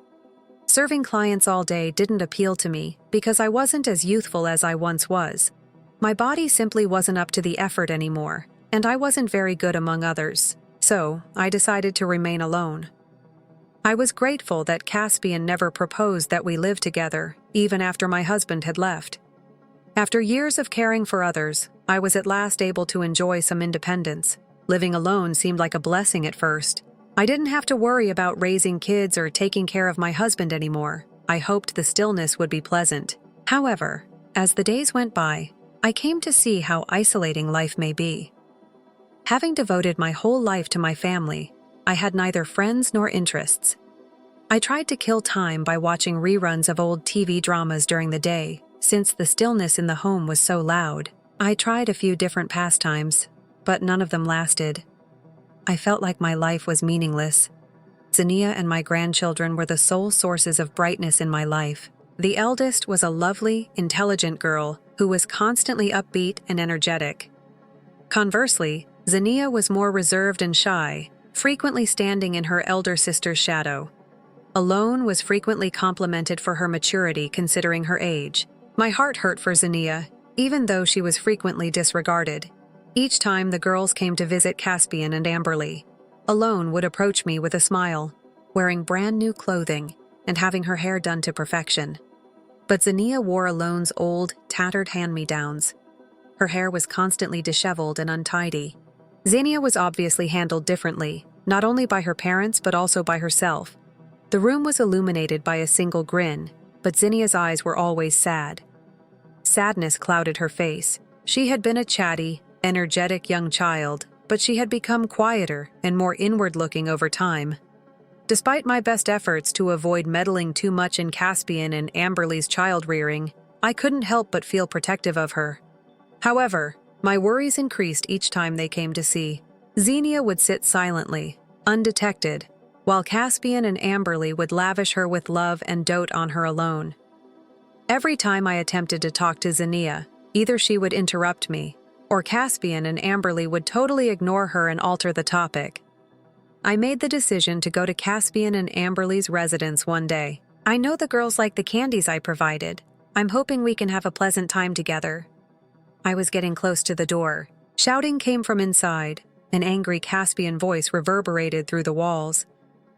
Serving clients all day didn't appeal to me because I wasn't as youthful as I once was. My body simply wasn't up to the effort anymore, and I wasn't very good among others, so I decided to remain alone. I was grateful that Caspian never proposed that we live together, even after my husband had left. After years of caring for others, I was at last able to enjoy some independence. Living alone seemed like a blessing at first. I didn't have to worry about raising kids or taking care of my husband anymore. I hoped the stillness would be pleasant. However, as the days went by, I came to see how isolating life may be. Having devoted my whole life to my family, I had neither friends nor interests. I tried to kill time by watching reruns of old TV dramas during the day, since the stillness in the home was so loud. I tried a few different pastimes, but none of them lasted. I felt like my life was meaningless. Zinnia and my grandchildren were the sole sources of brightness in my life. The eldest was a lovely, intelligent girl who was constantly upbeat and energetic. Conversely, Zinnia was more reserved and shy, frequently standing in her elder sister's shadow. Alone was frequently complimented for her maturity considering her age. My heart hurt for Xenia, even though she was frequently disregarded. Each time the girls came to visit Caspian and Amberly, Alone would approach me with a smile, wearing brand new clothing and having her hair done to perfection. But Xenia wore Alone's old, tattered hand-me-downs. Her hair was constantly disheveled and untidy. Xenia was obviously handled differently, not only by her parents but also by herself. The room was illuminated by a single grin, but Xenia's eyes were always sad. Sadness clouded her face. She had been a chatty, energetic young child, but she had become quieter and more inward-looking over time. Despite my best efforts to avoid meddling too much in Caspian and Amberly's child-rearing, I couldn't help but feel protective of her. However, my worries increased each time they came to see. Xenia would sit silently, undetected, while Caspian and Amberly would lavish her with love and dote on her alone. Every time I attempted to talk to Xenia, either she would interrupt me, or Caspian and Amberly would totally ignore her and alter the topic. I made the decision to go to Caspian and Amberly's residence one day. I know the girls like the candies I provided. I'm hoping we can have a pleasant time together. I was getting close to the door. Shouting came from inside. An angry Caspian voice reverberated through the walls.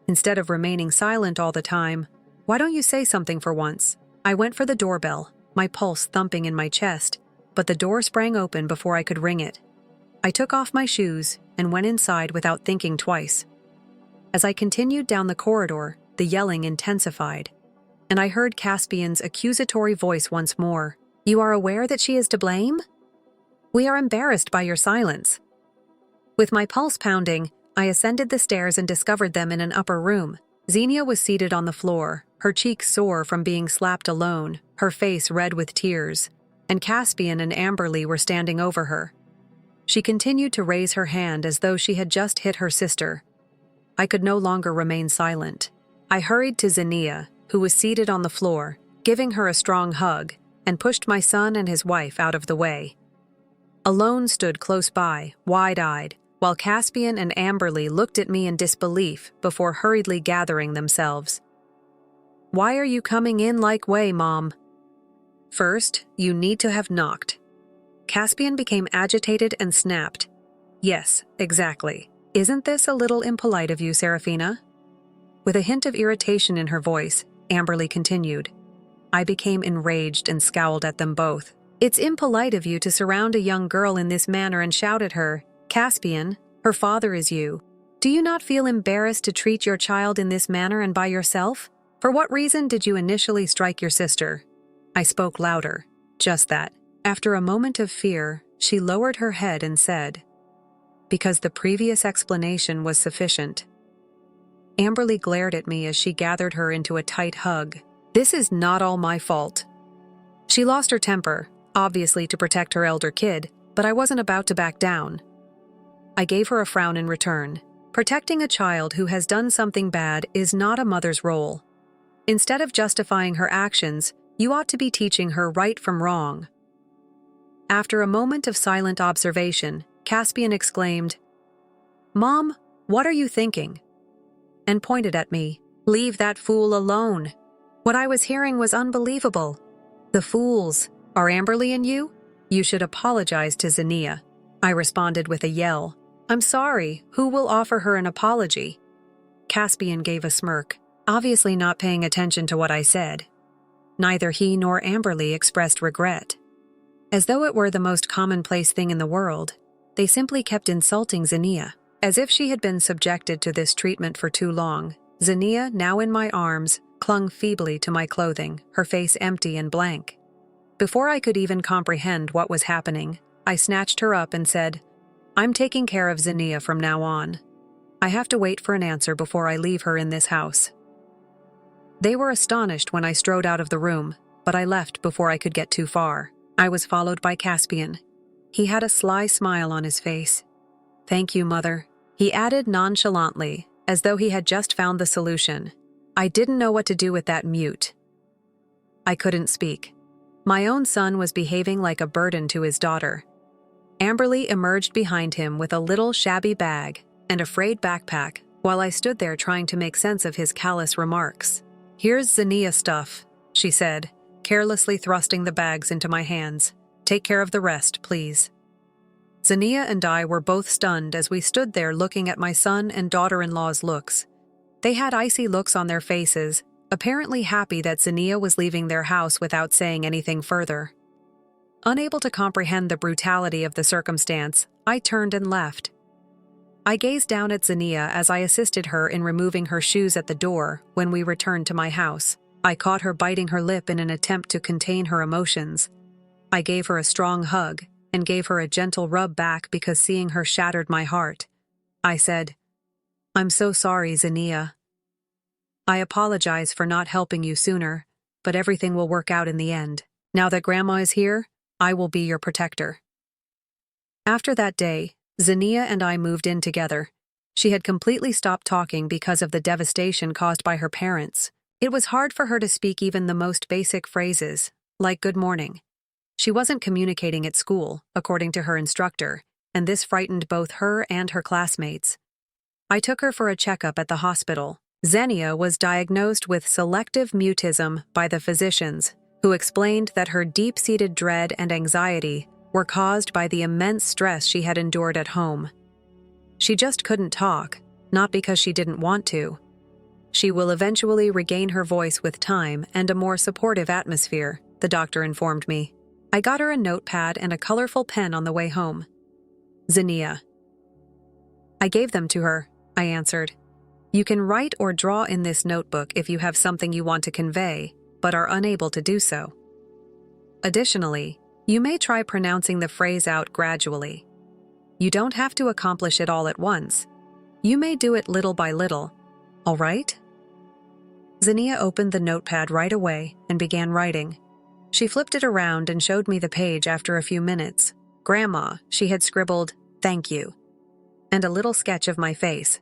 Instead of remaining silent all the time, "Why don't you say something for once?" I went for the doorbell, my pulse thumping in my chest, but the door sprang open before I could ring it. I took off my shoes and went inside without thinking twice. As I continued down the corridor, the yelling intensified, and I heard Caspian's accusatory voice once more. "You are aware that she is to blame? We are embarrassed by your silence." With my pulse pounding, I ascended the stairs and discovered them in an upper room. Xenia was seated on the floor, her cheeks sore from being slapped alone, her face red with tears, and Caspian and Amberly were standing over her. She continued to raise her hand as though she had just hit her sister. I could no longer remain silent. I hurried to Xenia, who was seated on the floor, giving her a strong hug, and pushed my son and his wife out of the way. Alone stood close by, wide-eyed, while Caspian and Amberly looked at me in disbelief before hurriedly gathering themselves. "Why are you coming in like way, Mom?" "First, you need to have knocked." Caspian became agitated and snapped. "Yes, exactly. Isn't this a little impolite of you, Serafina?" With a hint of irritation in her voice, Amberly continued. I became enraged and scowled at them both. "It's impolite of you to surround a young girl in this manner and shout at her. Caspian, her father is you. Do you not feel embarrassed to treat your child in this manner and by yourself? For what reason did you initially strike your sister?" I spoke louder. Just that. After a moment of fear, she lowered her head and said, "Because the previous explanation was sufficient." Amberly glared at me as she gathered her into a tight hug. "This is not all my fault." She lost her temper, obviously to protect her elder kid, but I wasn't about to back down. I gave her a frown in return. Protecting a child who has done something bad is not a mother's role. Instead of justifying her actions, you ought to be teaching her right from wrong. After a moment of silent observation, Caspian exclaimed, "Mom, what are you thinking?" and pointed at me. "Leave that fool alone." What I was hearing was unbelievable. "The fools are Amberly and you? You should apologize to Xenia." I responded with a yell. "I'm sorry. Who will offer her an apology?" Caspian gave a smirk, obviously not paying attention to what I said. Neither he nor Amberly expressed regret. As though it were the most commonplace thing in the world, they simply kept insulting Xenia. As if she had been subjected to this treatment for too long, Xenia, now in my arms, clung feebly to my clothing, her face empty and blank. Before I could even comprehend what was happening, I snatched her up and said, "I'm taking care of Xenia from now on. I have to wait for an answer before I leave her in this house." They were astonished when I strode out of the room, but I left before I could get too far. I was followed by Caspian. He had a sly smile on his face. "Thank you, Mother," he added nonchalantly, as though he had just found the solution. I didn't know what to do with that mute. I couldn't speak. My own son was behaving like a burden to his daughter. Amberly emerged behind him with a little shabby bag, and a frayed backpack, while I stood there trying to make sense of his callous remarks. "Here's Zinnia stuff," she said, carelessly thrusting the bags into my hands. "Take care of the rest, please." Zinnia and I were both stunned as we stood there looking at my son and daughter-in-law's looks. They had icy looks on their faces, apparently happy that Zinnia was leaving their house without saying anything further. Unable to comprehend the brutality of the circumstance, I turned and left. I gazed down at Zinnia as I assisted her in removing her shoes at the door when we returned to my house. I caught her biting her lip in an attempt to contain her emotions. I gave her a strong hug and gave her a gentle rub back because seeing her shattered my heart. I said, "I'm so sorry, Zinnia. I apologize for not helping you sooner, but everything will work out in the end. Now that Grandma is here, I will be your protector." After that day, Zinnia and I moved in together. She had completely stopped talking because of the devastation caused by her parents. It was hard for her to speak even the most basic phrases, like good morning. She wasn't communicating at school, according to her instructor, and this frightened both her and her classmates. I took her for a checkup at the hospital. Zinnia was diagnosed with selective mutism by the physicians, who explained that her deep-seated dread and anxiety were caused by the immense stress she had endured at home. She just couldn't talk, not because she didn't want to. She will eventually regain her voice with time and a more supportive atmosphere, the doctor informed me. I got her a notepad and a colorful pen on the way home. "Zinnia." "I gave them to her," I answered. "You can write or draw in this notebook if you have something you want to convey, but are unable to do so. Additionally, you may try pronouncing the phrase out gradually. You don't have to accomplish it all at once. You may do it little by little, all right?" Zinnia opened the notepad right away and began writing. She flipped it around and showed me the page after a few minutes. "Grandma," she had scribbled, "thank you," and a little sketch of my face.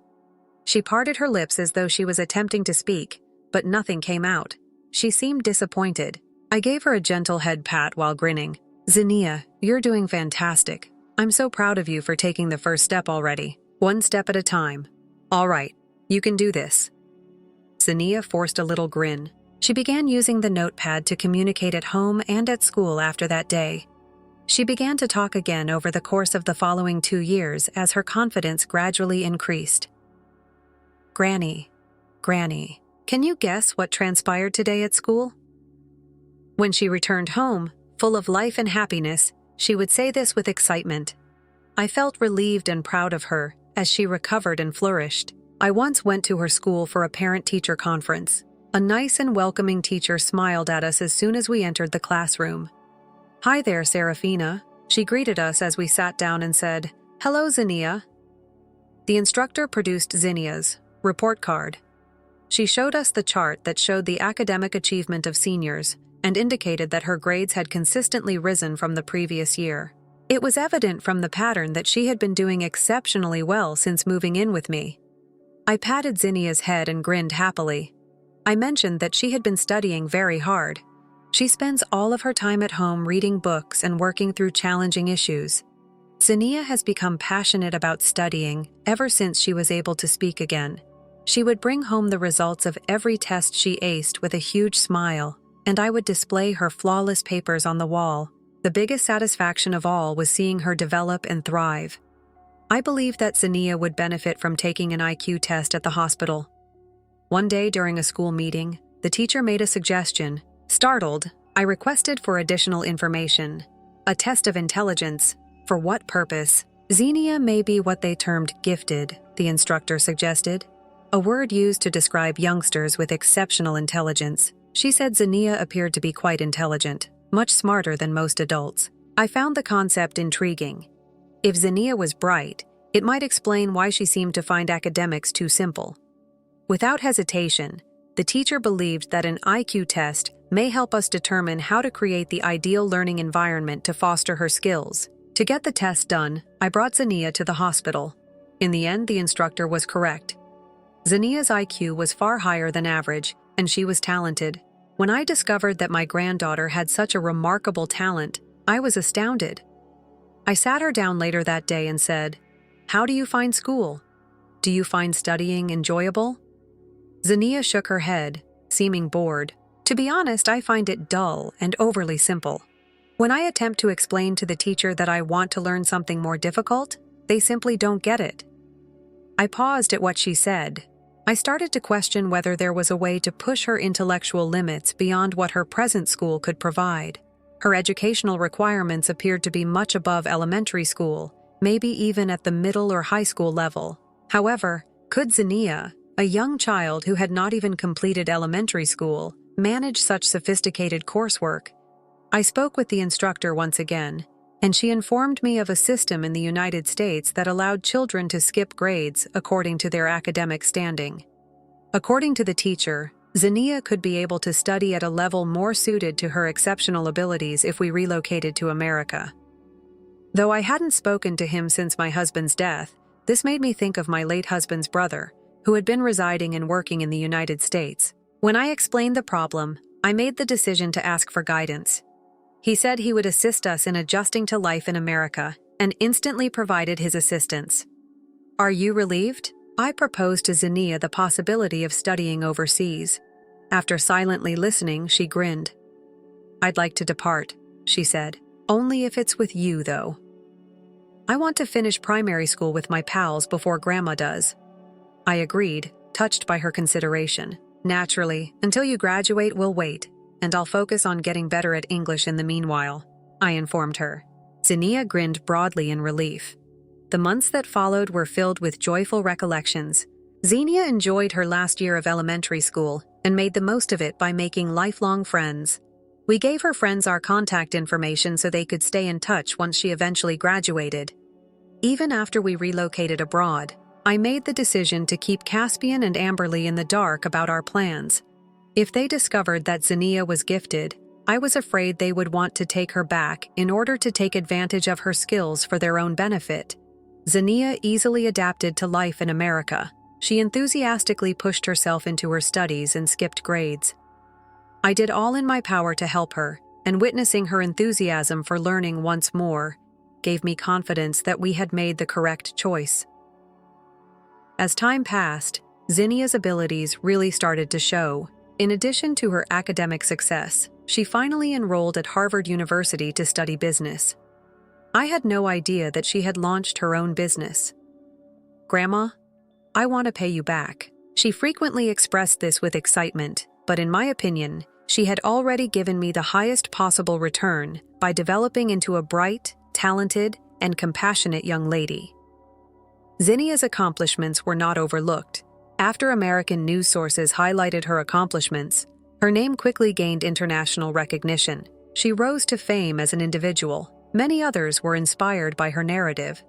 She parted her lips as though she was attempting to speak, but nothing came out. She seemed disappointed. I gave her a gentle head pat while grinning. "Zinnia, you're doing fantastic. I'm so proud of you for taking the first step already. One step at a time. All right, you can do this." Zinnia forced a little grin. She began using the notepad to communicate at home and at school after that day. She began to talk again over the course of the following 2 years as her confidence gradually increased. Granny, can you guess what transpired today at school?" When she returned home, full of life and happiness, she would say this with excitement. I felt relieved and proud of her as she recovered and flourished. I once went to her school for a parent-teacher conference. A nice and welcoming teacher smiled at us as soon as we entered the classroom. "Hi there, Serafina," she greeted us as we sat down and said, "Hello, Zinnia." The instructor produced Zinnia's report card. She showed us the chart that showed the academic achievement of seniors and indicated that her grades had consistently risen from the previous year. It was evident from the pattern that she had been doing exceptionally well since moving in with me. I patted Zinnia's head and grinned happily. I mentioned that she had been studying very hard. She spends all of her time at home reading books and working through challenging issues. Zinnia has become passionate about studying ever since she was able to speak again. She would bring home the results of every test she aced with a huge smile, and I would display her flawless papers on the wall. The biggest satisfaction of all was seeing her develop and thrive. I believe that Zinnia would benefit from taking an IQ test at the hospital. One day during a school meeting, the teacher made a suggestion. Startled, I requested for additional information. A test of intelligence. For what purpose? Zinnia may be what they termed gifted, the instructor suggested. A word used to describe youngsters with exceptional intelligence. She said Zinnia appeared to be quite intelligent, much smarter than most adults. I found the concept intriguing. If Zinnia was bright, it might explain why she seemed to find academics too simple. Without hesitation, the teacher believed that an IQ test may help us determine how to create the ideal learning environment to foster her skills. To get the test done, I brought Zinnia to the hospital. In the end, the instructor was correct. Zinnia's IQ was far higher than average, and she was talented. When I discovered that my granddaughter had such a remarkable talent, I was astounded. I sat her down later that day and said, "How do you find school?" Do you find studying enjoyable? Zinnia shook her head, seeming bored. To be honest, I find it dull and overly simple. When I attempt to explain to the teacher that I want to learn something more difficult, they simply don't get it. I paused at what she said. I started to question whether there was a way to push her intellectual limits beyond what her present school could provide. Her educational requirements appeared to be much above elementary school, maybe even at the middle or high school level. However, could Zinnia, a young child who had not even completed elementary school, manage such sophisticated coursework? I spoke with the instructor once again, and she informed me of a system in the United States that allowed children to skip grades according to their academic standing. According to the teacher, Zinnia could be able to study at a level more suited to her exceptional abilities if we relocated to America. Though I hadn't spoken to him since my husband's death, this made me think of my late husband's brother, who had been residing and working in the United States. When I explained the problem, I made the decision to ask for guidance. He said he would assist us in adjusting to life in America, and instantly provided his assistance. Are you relieved? I proposed to Zinnia the possibility of studying overseas. After silently listening, she grinned. I'd like to depart, she said. Only if it's with you, though. I want to finish primary school with my pals before Grandma does. I agreed, touched by her consideration. Naturally, until you graduate, we'll wait, and I'll focus on getting better at English in the meanwhile, I informed her. Zinnia grinned broadly in relief. The months that followed were filled with joyful recollections. Zinnia enjoyed her last year of elementary school and made the most of it by making lifelong friends. We gave her friends our contact information so they could stay in touch once she eventually graduated. Even after we relocated abroad, I made the decision to keep Caspian and Amberly in the dark about our plans. If they discovered that Zinnia was gifted, I was afraid they would want to take her back in order to take advantage of her skills for their own benefit. Zinnia easily adapted to life in America. She enthusiastically pushed herself into her studies and skipped grades. I did all in my power to help her, and witnessing her enthusiasm for learning once more gave me confidence that we had made the correct choice. As time passed, Zinnia's abilities really started to show. In addition to her academic success, she finally enrolled at Harvard University to study business. I had no idea that she had launched her own business. Grandma, I want to pay you back. She frequently expressed this with excitement, but in my opinion, she had already given me the highest possible return by developing into a bright, talented, and compassionate young lady. Zinnia's accomplishments were not overlooked. After American news sources highlighted her accomplishments, her name quickly gained international recognition. She rose to fame as an individual. Many others were inspired by her narrative.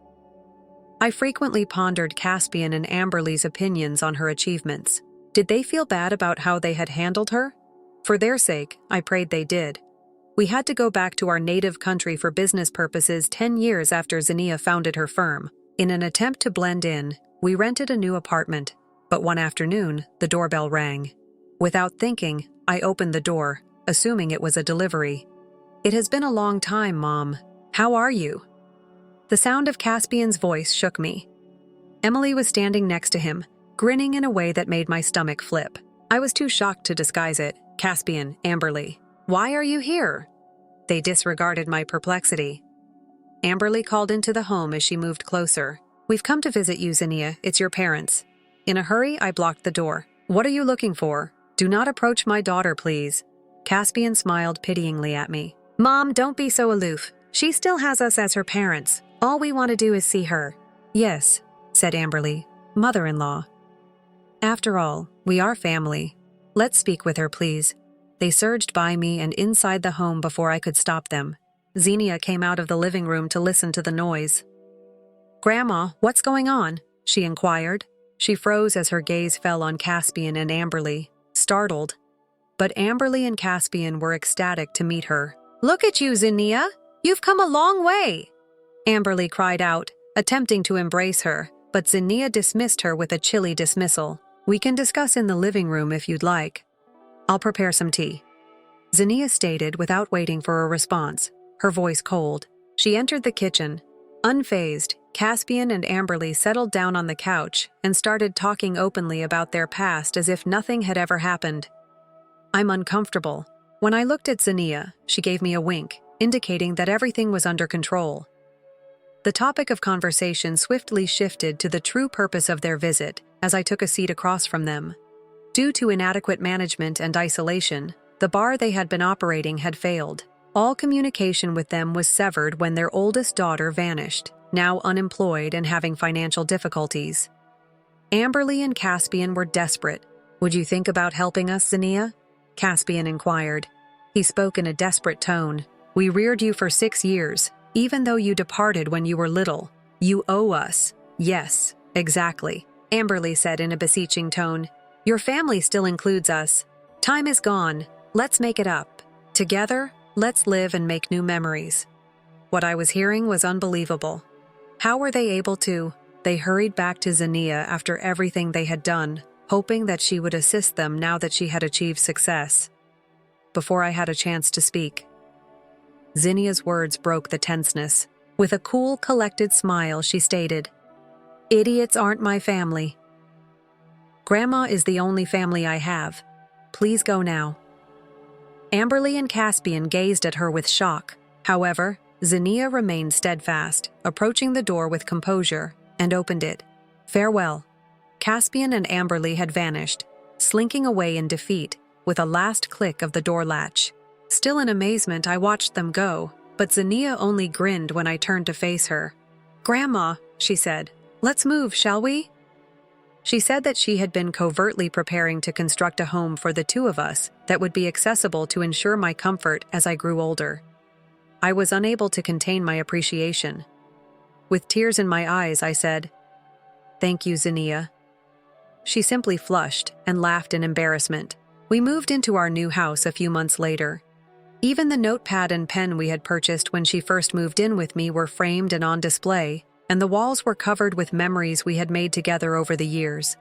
I frequently pondered Caspian and Amberly's opinions on her achievements. Did they feel bad about how they had handled her? For their sake, I prayed they did. We had to go back to our native country for business purposes 10 years after Zinnia founded her firm. In an attempt to blend in, we rented a new apartment, but one afternoon, the doorbell rang. Without thinking, I opened the door, assuming it was a delivery. It has been a long time, Mom. How are you? The sound of Caspian's voice shook me. Emily was standing next to him, grinning in a way that made my stomach flip. I was too shocked to disguise it. Caspian, Amberly, why are you here? They disregarded my perplexity. Amberly called into the home as she moved closer. We've come to visit you, Zinnia. It's your parents. In a hurry, I blocked the door. What are you looking for? Do not approach my daughter, please. Caspian smiled pityingly at me. Mom, don't be so aloof. She still has us as her parents. All we want to do is see her. Yes, said Amberly, mother-in-law. After all, we are family. Let's speak with her, please. They surged by me and inside the home before I could stop them. Zinnia came out of the living room to listen to the noise. Grandma, what's going on? She inquired. She froze as her gaze fell on Caspian and Amberly, startled. But Amberly and Caspian were ecstatic to meet her. Look at you, Zinnia! You've come a long way! Amberly cried out, attempting to embrace her, but Zinnia dismissed her with a chilly dismissal. We can discuss in the living room if you'd like. I'll prepare some tea. Zinnia stated without waiting for a response, her voice cold. She entered the kitchen. Unfazed, Caspian and Amberly settled down on the couch and started talking openly about their past as if nothing had ever happened. I'm uncomfortable. When I looked at Zinnia, she gave me a wink, indicating that everything was under control. The topic of conversation swiftly shifted to the true purpose of their visit as I took a seat across from them. Due to inadequate management and isolation, the bar they had been operating had failed. All communication with them was severed when their oldest daughter vanished, now unemployed and having financial difficulties. Amberly and Caspian were desperate. "Would you think about helping us, Zinnia?" Caspian inquired. He spoke in a desperate tone. "We reared you for 6 years, even though you departed when you were little. You owe us." "Yes, exactly," Amberly said in a beseeching tone. "Your family still includes us. Time is gone. Let's make it up. Together, let's live and make new memories." What I was hearing was unbelievable. How were they able to? They hurried back to Zinnia after everything they had done, hoping that she would assist them now that she had achieved success. Before I had a chance to speak, Zinnia's words broke the tenseness. With a cool, collected smile, she stated, "Idiots aren't my family. Grandma is the only family I have. Please go now." Amberly and Caspian gazed at her with shock. However, Zinnia remained steadfast, approaching the door with composure, and opened it. "Farewell." Caspian and Amberly had vanished, slinking away in defeat, with a last click of the door latch. Still in amazement, I watched them go, but Zinnia only grinned when I turned to face her. "Grandma," she said, "let's move, shall we?" She said that she had been covertly preparing to construct a home for the two of us that would be accessible to ensure my comfort as I grew older. I was unable to contain my appreciation. With tears in my eyes, I said, "Thank you, Zinnia." She simply flushed and laughed in embarrassment. We moved into our new house a few months later. Even the notepad and pen we had purchased when she first moved in with me were framed and on display, and the walls were covered with memories we had made together over the years.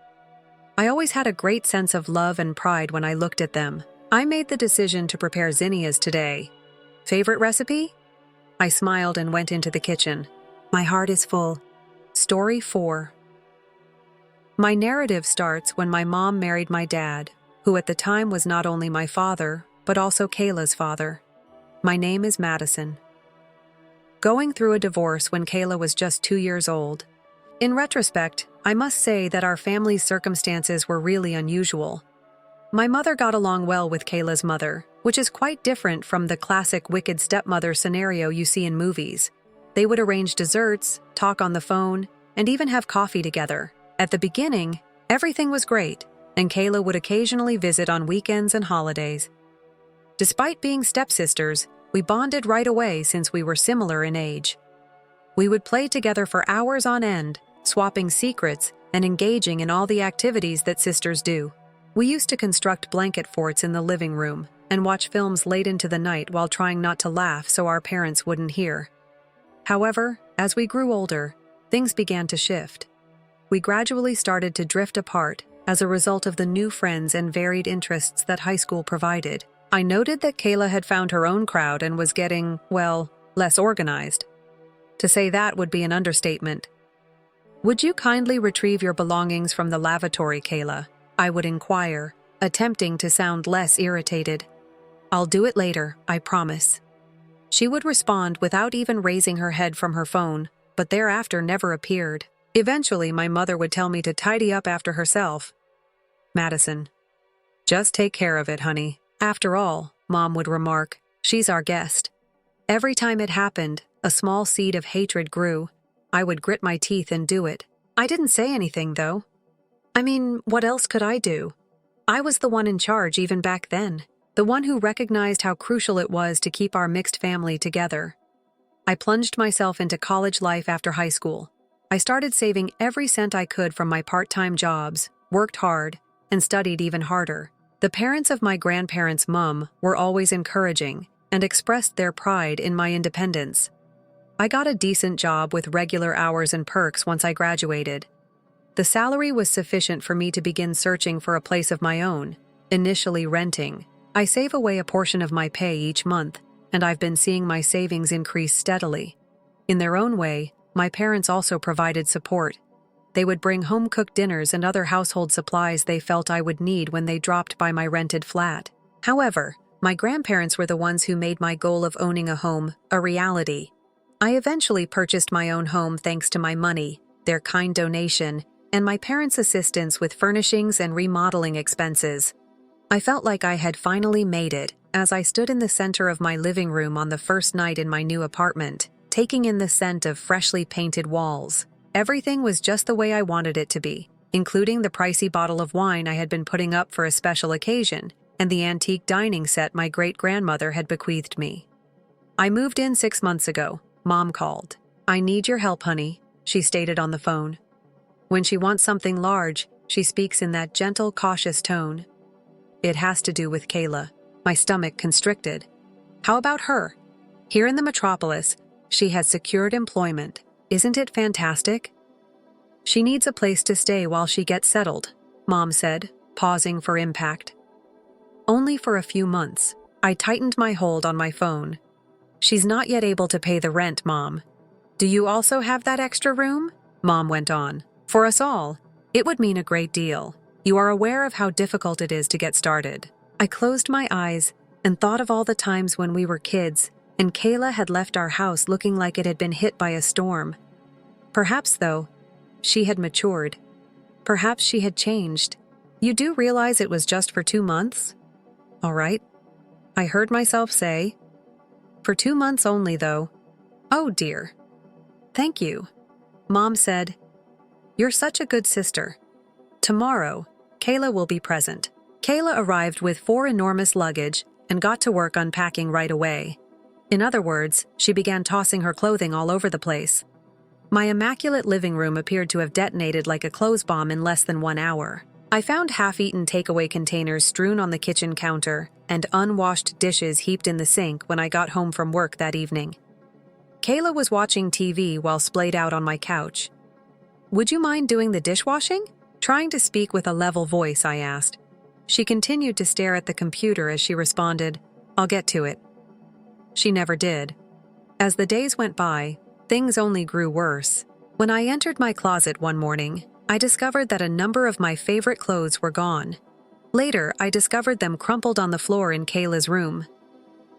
I always had a great sense of love and pride when I looked at them. I made the decision to prepare zinnias today. Favorite recipe? I smiled and went into the kitchen. My heart is full. Story 4. My narrative starts when my mom married my dad, who at the time was not only my father, but also Kayla's father. My name is Madison. Going through a divorce when Kayla was just 2 years old. In retrospect, I must say that our family's circumstances were really unusual. My mother got along well with Kayla's mother, which is quite different from the classic wicked stepmother scenario you see in movies. They would arrange desserts, talk on the phone, and even have coffee together. At the beginning, everything was great, and Kayla would occasionally visit on weekends and holidays. Despite being stepsisters, we bonded right away since we were similar in age. We would play together for hours on end, swapping secrets and engaging in all the activities that sisters do. We used to construct blanket forts in the living room and watch films late into the night while trying not to laugh so our parents wouldn't hear. However, as we grew older, things began to shift. We gradually started to drift apart as a result of the new friends and varied interests that high school provided. I noted that Kayla had found her own crowd and was getting, well, less organized. To say that would be an understatement. "Would you kindly retrieve your belongings from the lavatory, Kayla?" I would inquire, attempting to sound less irritated. "I'll do it later, I promise." She would respond without even raising her head from her phone, but thereafter never appeared. Eventually, my mother would tell me to tidy up after herself. "Madison, just take care of it, honey. After all," Mom would remark, "she's our guest." Every time it happened, a small seed of hatred grew. I would grit my teeth and do it. I didn't say anything, though. I mean, what else could I do? I was the one in charge even back then, the one who recognized how crucial it was to keep our mixed family together. I plunged myself into college life after high school. I started saving every cent I could from my part-time jobs, worked hard, and studied even harder. The parents of my grandparents' mom were always encouraging and expressed their pride in my independence. I got a decent job with regular hours and perks once I graduated. The salary was sufficient for me to begin searching for a place of my own, initially renting. I save away a portion of my pay each month, and I've been seeing my savings increase steadily. In their own way, My parents also provided support. They would bring home-cooked dinners and other household supplies they felt I would need when they dropped by my rented flat. However, my grandparents were the ones who made my goal of owning a home a reality. I eventually purchased my own home thanks to my money, their kind donation, and my parents' assistance with furnishings and remodeling expenses. I felt like I had finally made it as I stood in the center of my living room on the first night in my new apartment, taking in the scent of freshly painted walls. Everything was just the way I wanted it to be, including the pricey bottle of wine I had been putting up for a special occasion and the antique dining set my great-grandmother had bequeathed me. I moved in 6 months ago. Mom called. "I need your help, honey," she stated on the phone. When she wants something large, she speaks in that gentle, cautious tone. It has to do with Kayla. My stomach constricted. How about her? Here in the metropolis, she has secured employment. Isn't it fantastic? She needs a place to stay while she gets settled, Mom said, pausing for impact. Only for a few months. I tightened my hold on my phone. She's not yet able to pay the rent, Mom. Do you also have that extra room? Mom went on. For us all, it would mean a great deal. You are aware of how difficult it is to get started. I closed my eyes and thought of all the times when we were kids and Kayla had left our house looking like it had been hit by a storm. Perhaps, though, she had matured. Perhaps she had changed. You do realize it was just for 2 months? All right. I heard myself say. For 2 months only, though. Oh, dear. Thank you. Mom said, "You're such a good sister." Tomorrow, Kayla will be present. Kayla arrived with 4 enormous luggage and got to work unpacking right away. In other words, she began tossing her clothing all over the place. My immaculate living room appeared to have detonated like a clothes bomb in less than 1 hour. I found half-eaten takeaway containers strewn on the kitchen counter and unwashed dishes heaped in the sink when I got home from work that evening. Kayla was watching TV while splayed out on my couch. "Would you mind doing the dishwashing?" Trying to speak with a level voice, I asked. She continued to stare at the computer as she responded, "I'll get to it." She never did. As the days went by, things only grew worse. When I entered my closet one morning, I discovered that a number of my favorite clothes were gone. Later, I discovered them crumpled on the floor in Kayla's room.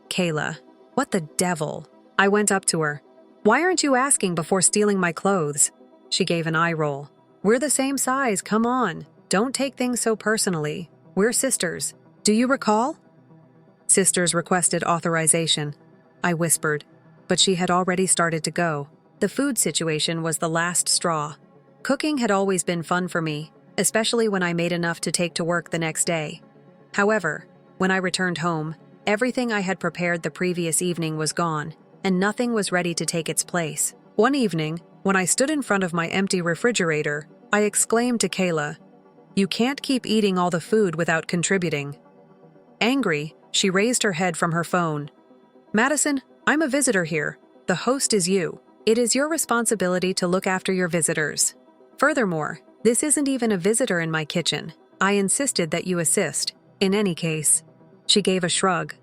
Kayla, what the devil? I went up to her. "Why aren't you asking before stealing my clothes?" She gave an eye roll. "We're the same size, come on. Don't take things so personally. We're sisters. Do you recall?" Sisters requested authorization, I whispered, but she had already started to go. The food situation was the last straw. Cooking had always been fun for me, especially when I made enough to take to work the next day. However, when I returned home, everything I had prepared the previous evening was gone, and nothing was ready to take its place. One evening, when I stood in front of my empty refrigerator, I exclaimed to Kayla, "You can't keep eating all the food without contributing." Angry, she raised her head from her phone. "Madison, I'm a visitor here. The host is you. It is your responsibility to look after your visitors. Furthermore, this isn't even a visitor in my kitchen. I insisted that you assist. In any case." She gave a shrug.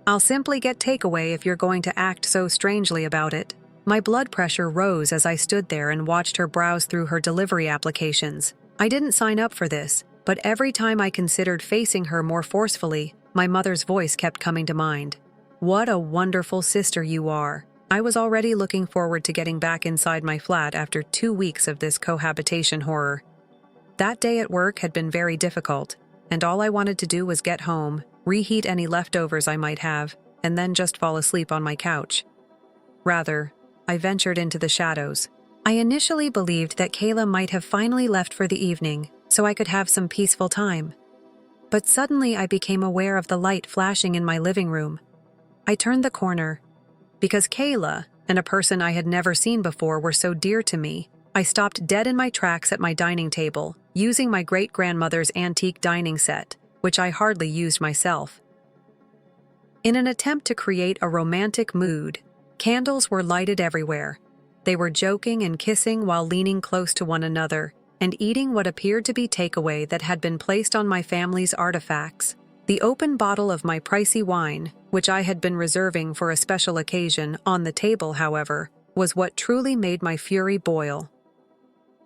"I'll simply get takeaway if you're going to act so strangely about it." My blood pressure rose as I stood there and watched her browse through her delivery applications. I didn't sign up for this, but every time I considered facing her more forcefully, my mother's voice kept coming to mind. "What a wonderful sister you are." I was already looking forward to getting back inside my flat after 2 weeks of this cohabitation horror. That day at work had been very difficult, and all I wanted to do was get home, reheat any leftovers I might have, and then just fall asleep on my couch. Rather, I ventured into the shadows. I initially believed that Kayla might have finally left for the evening, so I could have some peaceful time. But suddenly I became aware of the light flashing in my living room. I turned the corner. Because Kayla and a person I had never seen before were so dear to me, I stopped dead in my tracks at my dining table, using my great-grandmother's antique dining set, which I hardly used myself. In an attempt to create a romantic mood, candles were lighted everywhere. They were joking and kissing while leaning close to one another and eating what appeared to be takeaway that had been placed on my family's artifacts. The open bottle of my pricey wine, which I had been reserving for a special occasion, on the table, however, was what truly made my fury boil.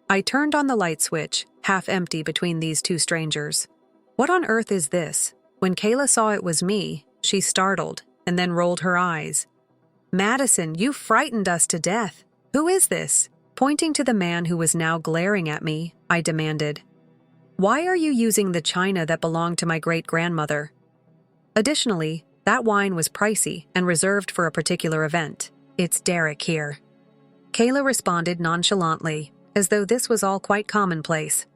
I turned on the light switch, half empty between these two strangers. What on earth is this? When Kayla saw it was me, she startled and then rolled her eyes. Madison, you frightened us to death. Who is this? Pointing to the man who was now glaring at me, I demanded. Why are you using the china that belonged to my great-grandmother? Additionally, that wine was pricey and reserved for a particular event. It's Derek here. Kayla responded nonchalantly, as though this was all quite commonplace.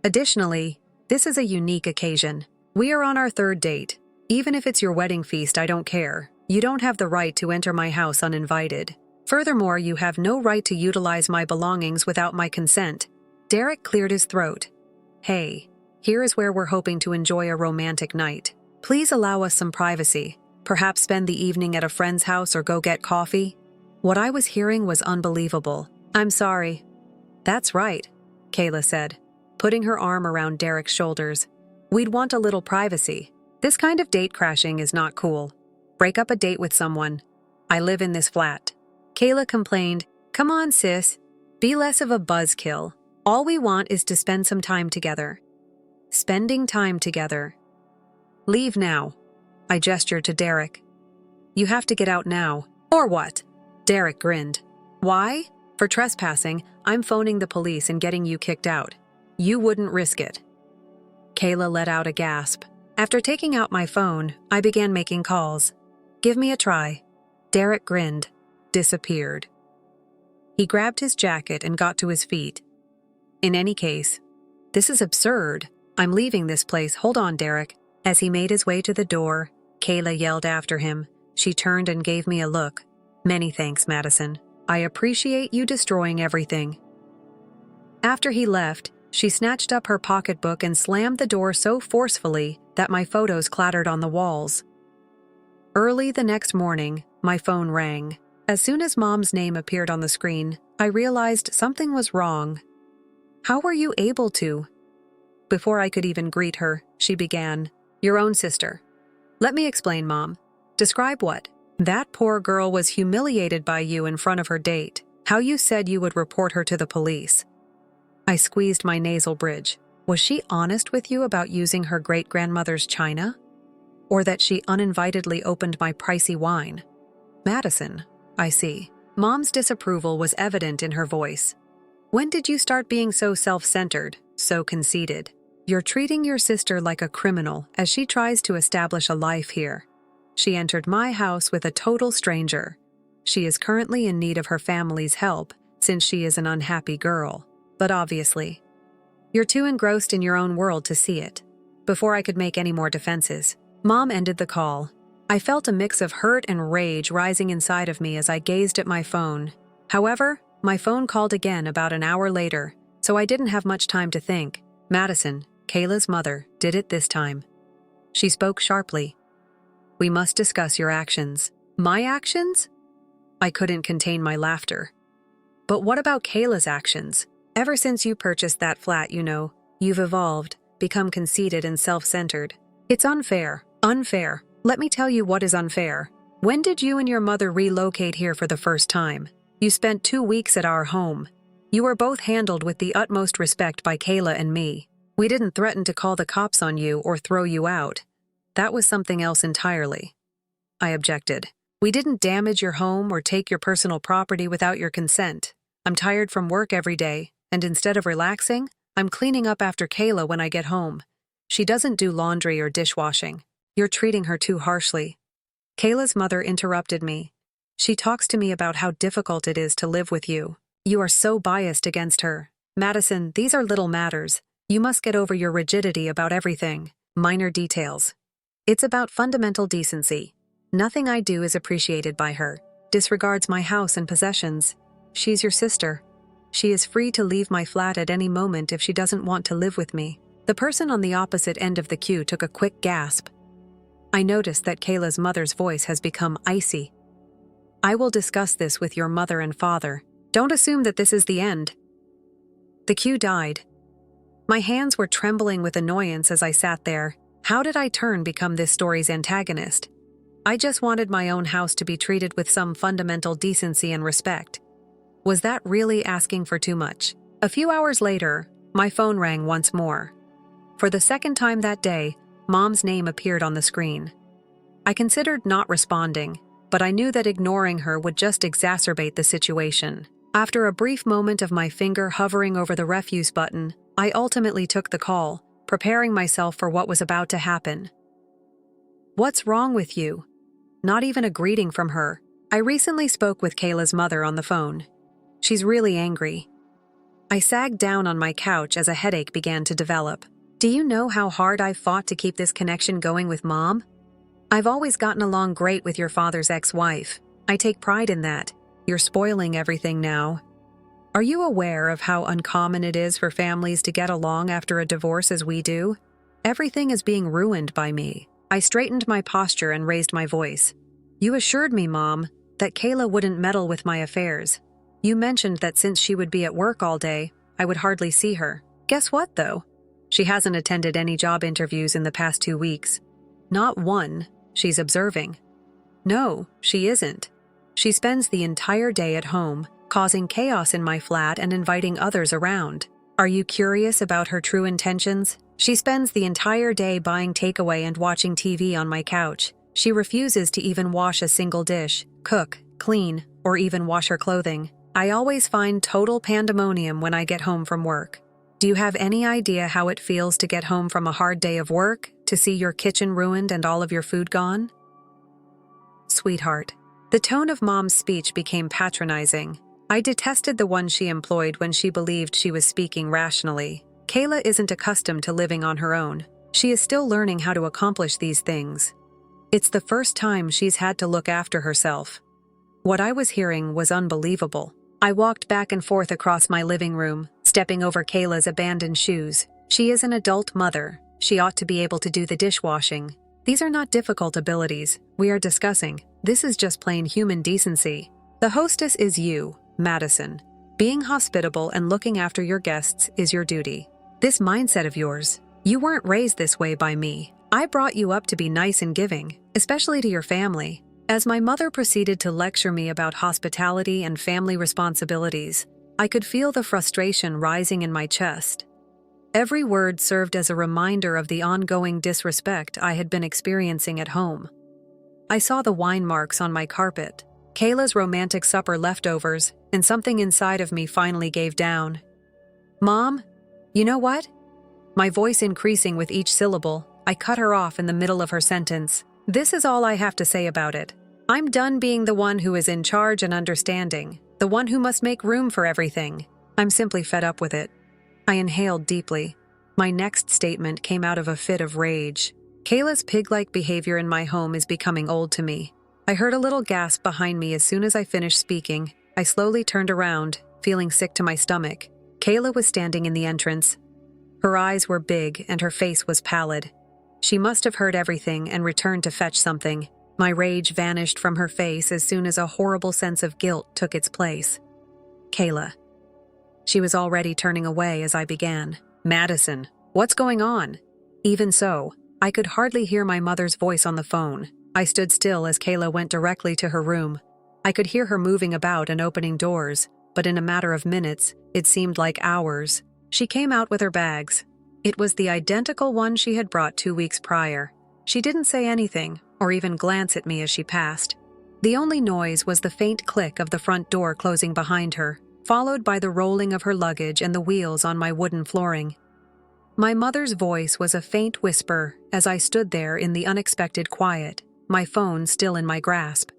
Additionally, this is a unique occasion. We are on our third date. Even if it's your wedding feast, I don't care. You don't have the right to enter my house uninvited. Furthermore, you have no right to utilize my belongings without my consent. Derek cleared his throat. Hey, here is where we're hoping to enjoy a romantic night. Please allow us some privacy. Perhaps spend the evening at a friend's house or go get coffee. What I was hearing was unbelievable. I'm sorry. That's right, Kayla said, putting her arm around Derek's shoulders. We'd want a little privacy. This kind of date crashing is not cool. Break up a date with someone. I live in this flat. Kayla complained, Come on, sis. Be less of a buzzkill. All we want is to spend some time together. Spending time together. Leave now. I gestured to Derek. You have to get out now. Or what? Derek grinned. Why? For trespassing, I'm phoning the police and getting you kicked out. You wouldn't risk it. Kayla let out a gasp. After taking out my phone, I began making calls. Give me a try. Derek grinned, disappeared. He grabbed his jacket and got to his feet. In any case, this is absurd. I'm leaving this place. Hold on, Derek. As he made his way to the door, Kayla yelled after him. She turned and gave me a look. Many thanks, Madison. I appreciate you destroying everything. After he left, she snatched up her pocketbook and slammed the door so forcefully that my photos clattered on the walls. Early the next morning, my phone rang. As soon as Mom's name appeared on the screen, I realized something was wrong. How were you able to? Before I could even greet her, she began, Your own sister. Let me explain, Mom. Describe what? That poor girl was humiliated by you in front of her date. How you said you would report her to the police. I squeezed my nasal bridge. Was she honest with you about using her great-grandmother's china? Or that she uninvitedly opened my pricey wine? Madison, I see. Mom's disapproval was evident in her voice. When did you start being so self-centered, so conceited? You're treating your sister like a criminal as she tries to establish a life here. She entered my house with a total stranger. She is currently in need of her family's help since she is an unhappy girl. But obviously, you're too engrossed in your own world to see it. Before I could make any more defenses, Mom ended the call. I felt a mix of hurt and rage rising inside of me as I gazed at my phone. However, my phone called again about an hour later, so I didn't have much time to think. Madison, Kayla's mother, did it this time. She spoke sharply. We must discuss your actions. My actions? I couldn't contain my laughter. But what about Kayla's actions? Ever since you purchased that flat, you've evolved, become conceited and self-centered. It's unfair. Unfair. Let me tell you what is unfair. When did you and your mother relocate here for the first time? You spent 2 weeks at our home. You were both handled with the utmost respect by Kayla and me. We didn't threaten to call the cops on you or throw you out. That was something else entirely. I objected. We didn't damage your home or take your personal property without your consent. I'm tired from work every day, and instead of relaxing, I'm cleaning up after Kayla when I get home. She doesn't do laundry or dishwashing. You're treating her too harshly. Kayla's mother interrupted me. She talks to me about how difficult it is to live with you. You are so biased against her. Madison, these are little matters. You must get over your rigidity about everything. Minor details. It's about fundamental decency. Nothing I do is appreciated by her. Disregards my house and possessions. She's your sister. She is free to leave my flat at any moment if she doesn't want to live with me. The person on the opposite end of the queue took a quick gasp. I noticed that Kayla's mother's voice has become icy. I will discuss this with your mother and father. Don't assume that this is the end. The queue died. My hands were trembling with annoyance as I sat there. How did I become this story's antagonist? I just wanted my own house to be treated with some fundamental decency and respect. Was that really asking for too much? A few hours later, my phone rang once more. For the second time that day, Mom's name appeared on the screen. I considered not responding, but I knew that ignoring her would just exacerbate the situation. After a brief moment of my finger hovering over the refuse button, I ultimately took the call, preparing myself for what was about to happen. "What's wrong with you?" Not even a greeting from her. I recently spoke with Kayla's mother on the phone. She's really angry. I sagged down on my couch as a headache began to develop. Do you know how hard I've fought to keep this connection going with Mom? I've always gotten along great with your father's ex-wife. I take pride in that. You're spoiling everything now. Are you aware of how uncommon it is for families to get along after a divorce as we do? Everything is being ruined by me. I straightened my posture and raised my voice. You assured me, Mom, that Kayla wouldn't meddle with my affairs. You mentioned that since she would be at work all day, I would hardly see her. Guess what, though? She hasn't attended any job interviews in the past 2 weeks. Not one. She's observing. No, she isn't. She spends the entire day at home, causing chaos in my flat and inviting others around. Are you curious about her true intentions? She spends the entire day buying takeaway and watching TV on my couch. She refuses to even wash a single dish, cook, clean, or even wash her clothing. I always find total pandemonium when I get home from work. Do you have any idea how it feels to get home from a hard day of work, to see your kitchen ruined and all of your food gone? Sweetheart. The tone of Mom's speech became patronizing. I detested the one she employed when she believed she was speaking rationally. Kayla isn't accustomed to living on her own. She is still learning how to accomplish these things. It's the first time she's had to look after herself. What I was hearing was unbelievable. I walked back and forth across my living room, stepping over Kayla's abandoned shoes. She is an adult mother. She ought to be able to do the dishwashing. These are not difficult abilities we are discussing. This is just plain human decency. The hostess is you, Madison. Being hospitable and looking after your guests is your duty. This mindset of yours, you weren't raised this way by me. I brought you up to be nice and giving, especially to your family. As my mother proceeded to lecture me about hospitality and family responsibilities, I could feel the frustration rising in my chest. Every word served as a reminder of the ongoing disrespect I had been experiencing at home. I saw the wine marks on my carpet, Kayla's romantic supper leftovers, and something inside of me finally gave down. Mom, you know what? My voice increasing with each syllable, I cut her off in the middle of her sentence. This is all I have to say about it. I'm done being the one who is in charge and understanding, the one who must make room for everything. I'm simply fed up with it. I inhaled deeply. My next statement came out of a fit of rage. Kayla's pig-like behavior in my home is becoming old to me. I heard a little gasp behind me as soon as I finished speaking. I slowly turned around, feeling sick to my stomach. Kayla was standing in the entrance. Her eyes were big and her face was pallid. She must have heard everything and returned to fetch something. My rage vanished from her face as soon as a horrible sense of guilt took its place. Kayla. She was already turning away as I began. Madison, what's going on? Even so, I could hardly hear my mother's voice on the phone. I stood still as Kayla went directly to her room. I could hear her moving about and opening doors, but in a matter of minutes, it seemed like hours. She came out with her bags. It was the identical one she had brought 2 weeks prior. She didn't say anything, or even glance at me as she passed. The only noise was the faint click of the front door closing behind her, followed by the rolling of her luggage and the wheels on my wooden flooring. My mother's voice was a faint whisper as I stood there in the unexpected quiet, my phone still in my grasp.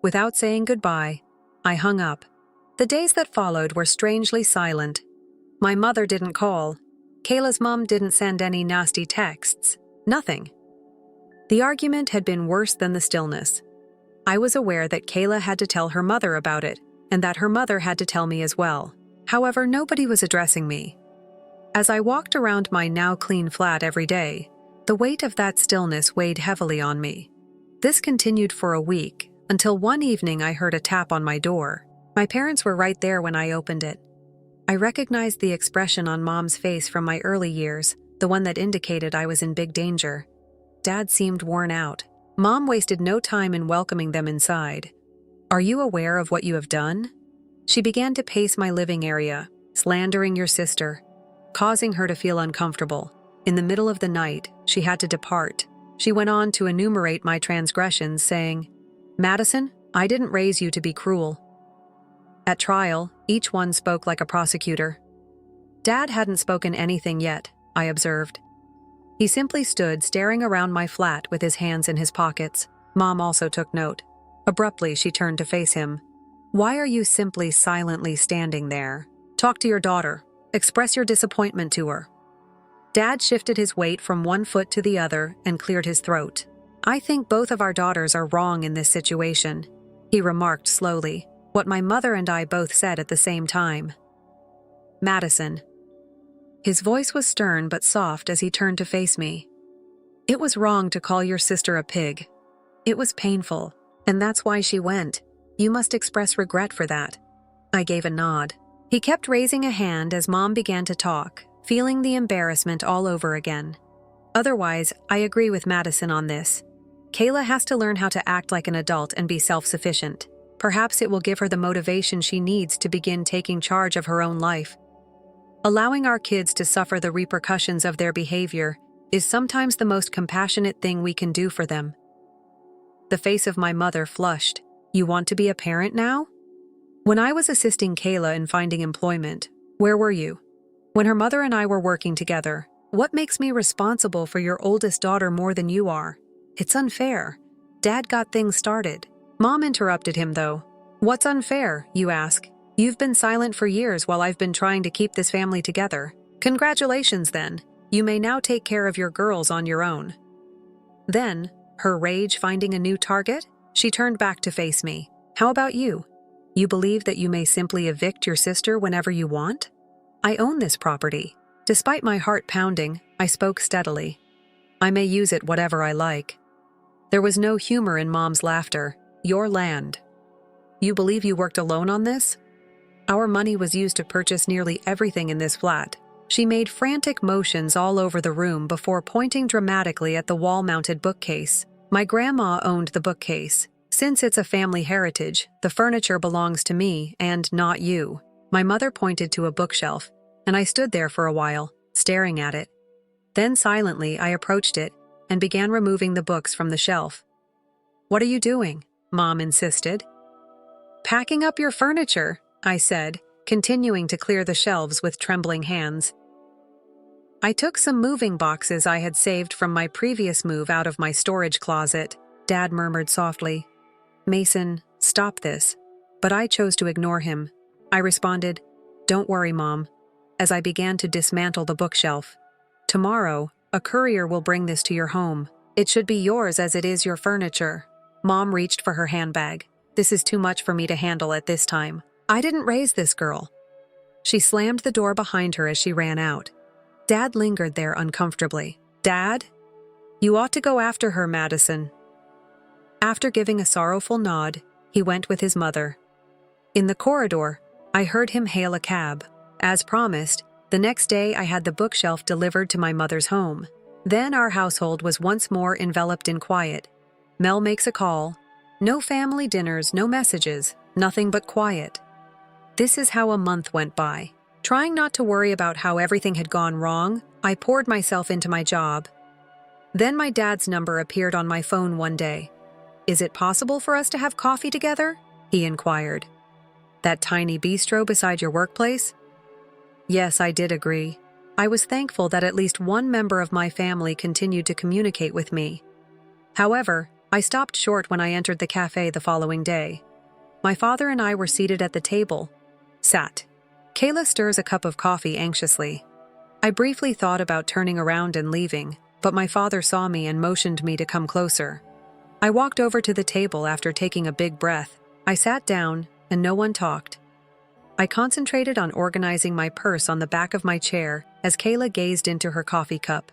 Without saying goodbye, I hung up. The days that followed were strangely silent. My mother didn't call. Kayla's mom didn't send any nasty texts. Nothing. The argument had been worse than the stillness. I was aware that Kayla had to tell her mother about it, and that her mother had to tell me as well. However, nobody was addressing me. As I walked around my now clean flat every day, the weight of that stillness weighed heavily on me. This continued for a week, until one evening I heard a tap on my door. My parents were right there when I opened it. I recognized the expression on Mom's face from my early years, the one that indicated I was in big danger. Dad seemed worn out. Mom wasted no time in welcoming them inside. Are you aware of what you have done? She began to pace my living area, slandering your sister, causing her to feel uncomfortable. In the middle of the night, she had to depart. She went on to enumerate my transgressions, saying, "Madison, I didn't raise you to be cruel." At trial, each one spoke like a prosecutor. Dad hadn't spoken anything yet, I observed. He simply stood staring around my flat with his hands in his pockets. Mom also took note. Abruptly, she turned to face him. "Why are you simply silently standing there? Talk to your daughter. Express your disappointment to her." Dad shifted his weight from one foot to the other and cleared his throat. "I think both of our daughters are wrong in this situation," he remarked slowly, what my mother and I both said at the same time. "Madison." His voice was stern but soft as he turned to face me. "It was wrong to call your sister a pig. It was painful, and that's why she went. You must express regret for that." I gave a nod. He kept raising a hand as Mom began to talk, feeling the embarrassment all over again. "Otherwise, I agree with Madison on this. Kayla has to learn how to act like an adult and be self-sufficient. Perhaps it will give her the motivation she needs to begin taking charge of her own life. Allowing our kids to suffer the repercussions of their behavior is sometimes the most compassionate thing we can do for them." The face of my mother flushed. "You want to be a parent now?" "When I was assisting Kayla in finding employment, where were you? When her mother and I were working together, what makes me responsible for your oldest daughter more than you are? It's unfair." Dad got things started. Mom interrupted him, though. "What's unfair, you ask? You've been silent for years while I've been trying to keep this family together. Congratulations, then. You may now take care of your girls on your own." Then, her rage finding a new target, she turned back to face me. "How about you? You believe that you may simply evict your sister whenever you want? I own this property." Despite my heart pounding, I spoke steadily. "I may use it whatever I like." There was no humor in Mom's laughter. "Your land. You believe you worked alone on this? Our money was used to purchase nearly everything in this flat." She made frantic motions all over the room before pointing dramatically at the wall-mounted bookcase. "My grandma owned the bookcase. Since it's a family heritage, the furniture belongs to me and not you." My mother pointed to a bookshelf, and I stood there for a while, staring at it. Then silently I approached it and began removing the books from the shelf. "What are you doing?" Mom insisted. "Packing up your furniture," I said, continuing to clear the shelves with trembling hands. I took some moving boxes I had saved from my previous move out of my storage closet. Dad murmured softly, "Mason, stop this." But I chose to ignore him. I responded, "Don't worry, Mom," as I began to dismantle the bookshelf. "Tomorrow, a courier will bring this to your home. It should be yours as it is your furniture." Mom reached for her handbag. "This is too much for me to handle at this time. I didn't raise this girl." She slammed the door behind her as she ran out. Dad lingered there uncomfortably. "Dad? You ought to go after her, Madison." After giving a sorrowful nod, he went with his mother. In the corridor, I heard him hail a cab. As promised, the next day I had the bookshelf delivered to my mother's home. Then our household was once more enveloped in quiet. Mel makes a call. No family dinners, no messages, nothing but quiet. This is how a month went by. Trying not to worry about how everything had gone wrong, I poured myself into my job. Then my dad's number appeared on my phone one day. "Is it possible for us to have coffee together?" he inquired. "That tiny bistro beside your workplace?" Yes, I did agree. I was thankful that at least one member of my family continued to communicate with me. However, I stopped short when I entered the cafe the following day. My father and I were seated at the table. Sat. Kayla stirs a cup of coffee anxiously. I briefly thought about turning around and leaving, but my father saw me and motioned me to come closer. I walked over to the table after taking a big breath. I sat down, and no one talked. I concentrated on organizing my purse on the back of my chair as Kayla gazed into her coffee cup.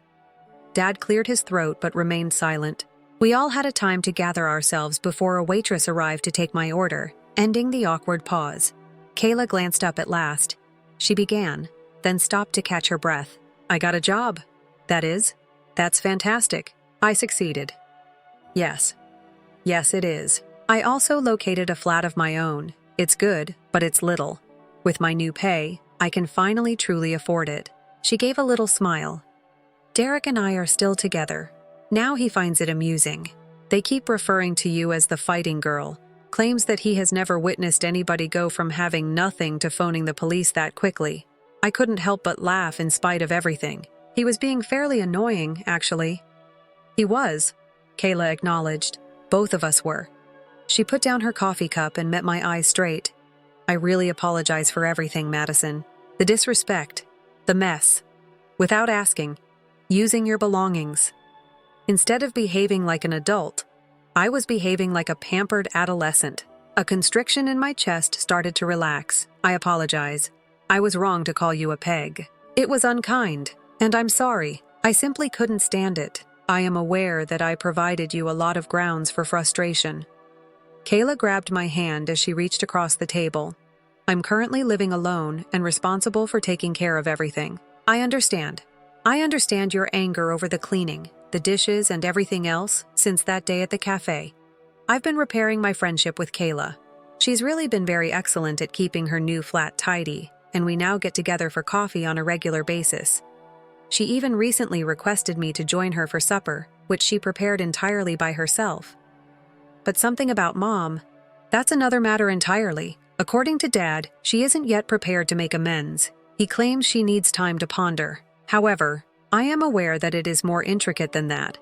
Dad cleared his throat but remained silent. We all had a time to gather ourselves before a waitress arrived to take my order, ending the awkward pause. Kayla glanced up at last. She began, then stopped to catch her breath. "I got a job. That is? That's fantastic. I succeeded." Yes. Yes, it is. I also located a flat of my own. It's good, but it's little. With my new pay, I can finally truly afford it. She gave a little smile. Derek and I are still together. Now he finds it amusing. They keep referring to you as the fighting girl, claims that he has never witnessed anybody go from having nothing to phoning the police that quickly. I couldn't help but laugh in spite of everything. He was being fairly annoying, actually. He was, Kayla acknowledged. Both of us were. She put down her coffee cup and met my eyes straight. I really apologize for everything, Madison. The disrespect, the mess. Without asking, using your belongings. Instead of behaving like an adult, I was behaving like a pampered adolescent. A constriction in my chest started to relax. I apologize. I was wrong to call you a peg. It was unkind, and I'm sorry. I simply couldn't stand it. I am aware that I provided you a lot of grounds for frustration. Kayla grabbed my hand as she reached across the table. I'm currently living alone and responsible for taking care of everything. I understand. I understand your anger over the cleaning, the dishes, and everything else since that day at the cafe. I've been repairing my friendship with Kayla. She's really been very excellent at keeping her new flat tidy, and we now get together for coffee on a regular basis. She even recently requested me to join her for supper, which she prepared entirely by herself. But something about Mom, that's another matter entirely. According to Dad, she isn't yet prepared to make amends. He claims she needs time to ponder. However, I am aware that it is more intricate than that.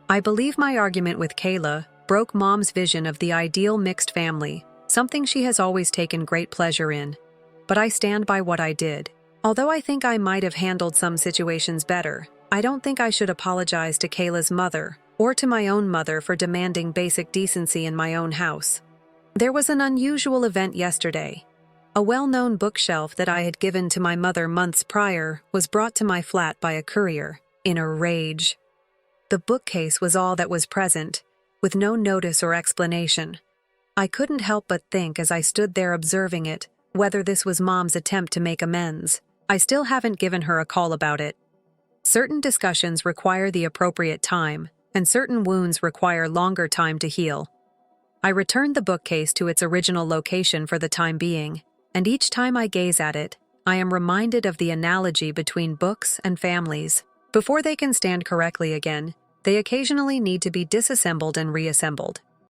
I believe my argument with Kayla broke Mom's vision of the ideal mixed family, something she has always taken great pleasure in. But I stand by what I did. Although I think I might have handled some situations better, I don't think I should apologize to Kayla's mother or to my own mother for demanding basic decency in my own house. There was an unusual event yesterday. A well-known bookshelf that I had given to my mother months prior was brought to my flat by a courier, in a rage. The bookcase was all that was present, with no notice or explanation. I couldn't help but think as I stood there observing it, whether this was Mom's attempt to make amends. I still haven't given her a call about it. Certain discussions require the appropriate time, and certain wounds require longer time to heal. I returned the bookcase to its original location for the time being, and each time I gaze at it, I am reminded of the analogy between books and families. Before they can stand correctly again, they occasionally need to be disassembled and reassembled.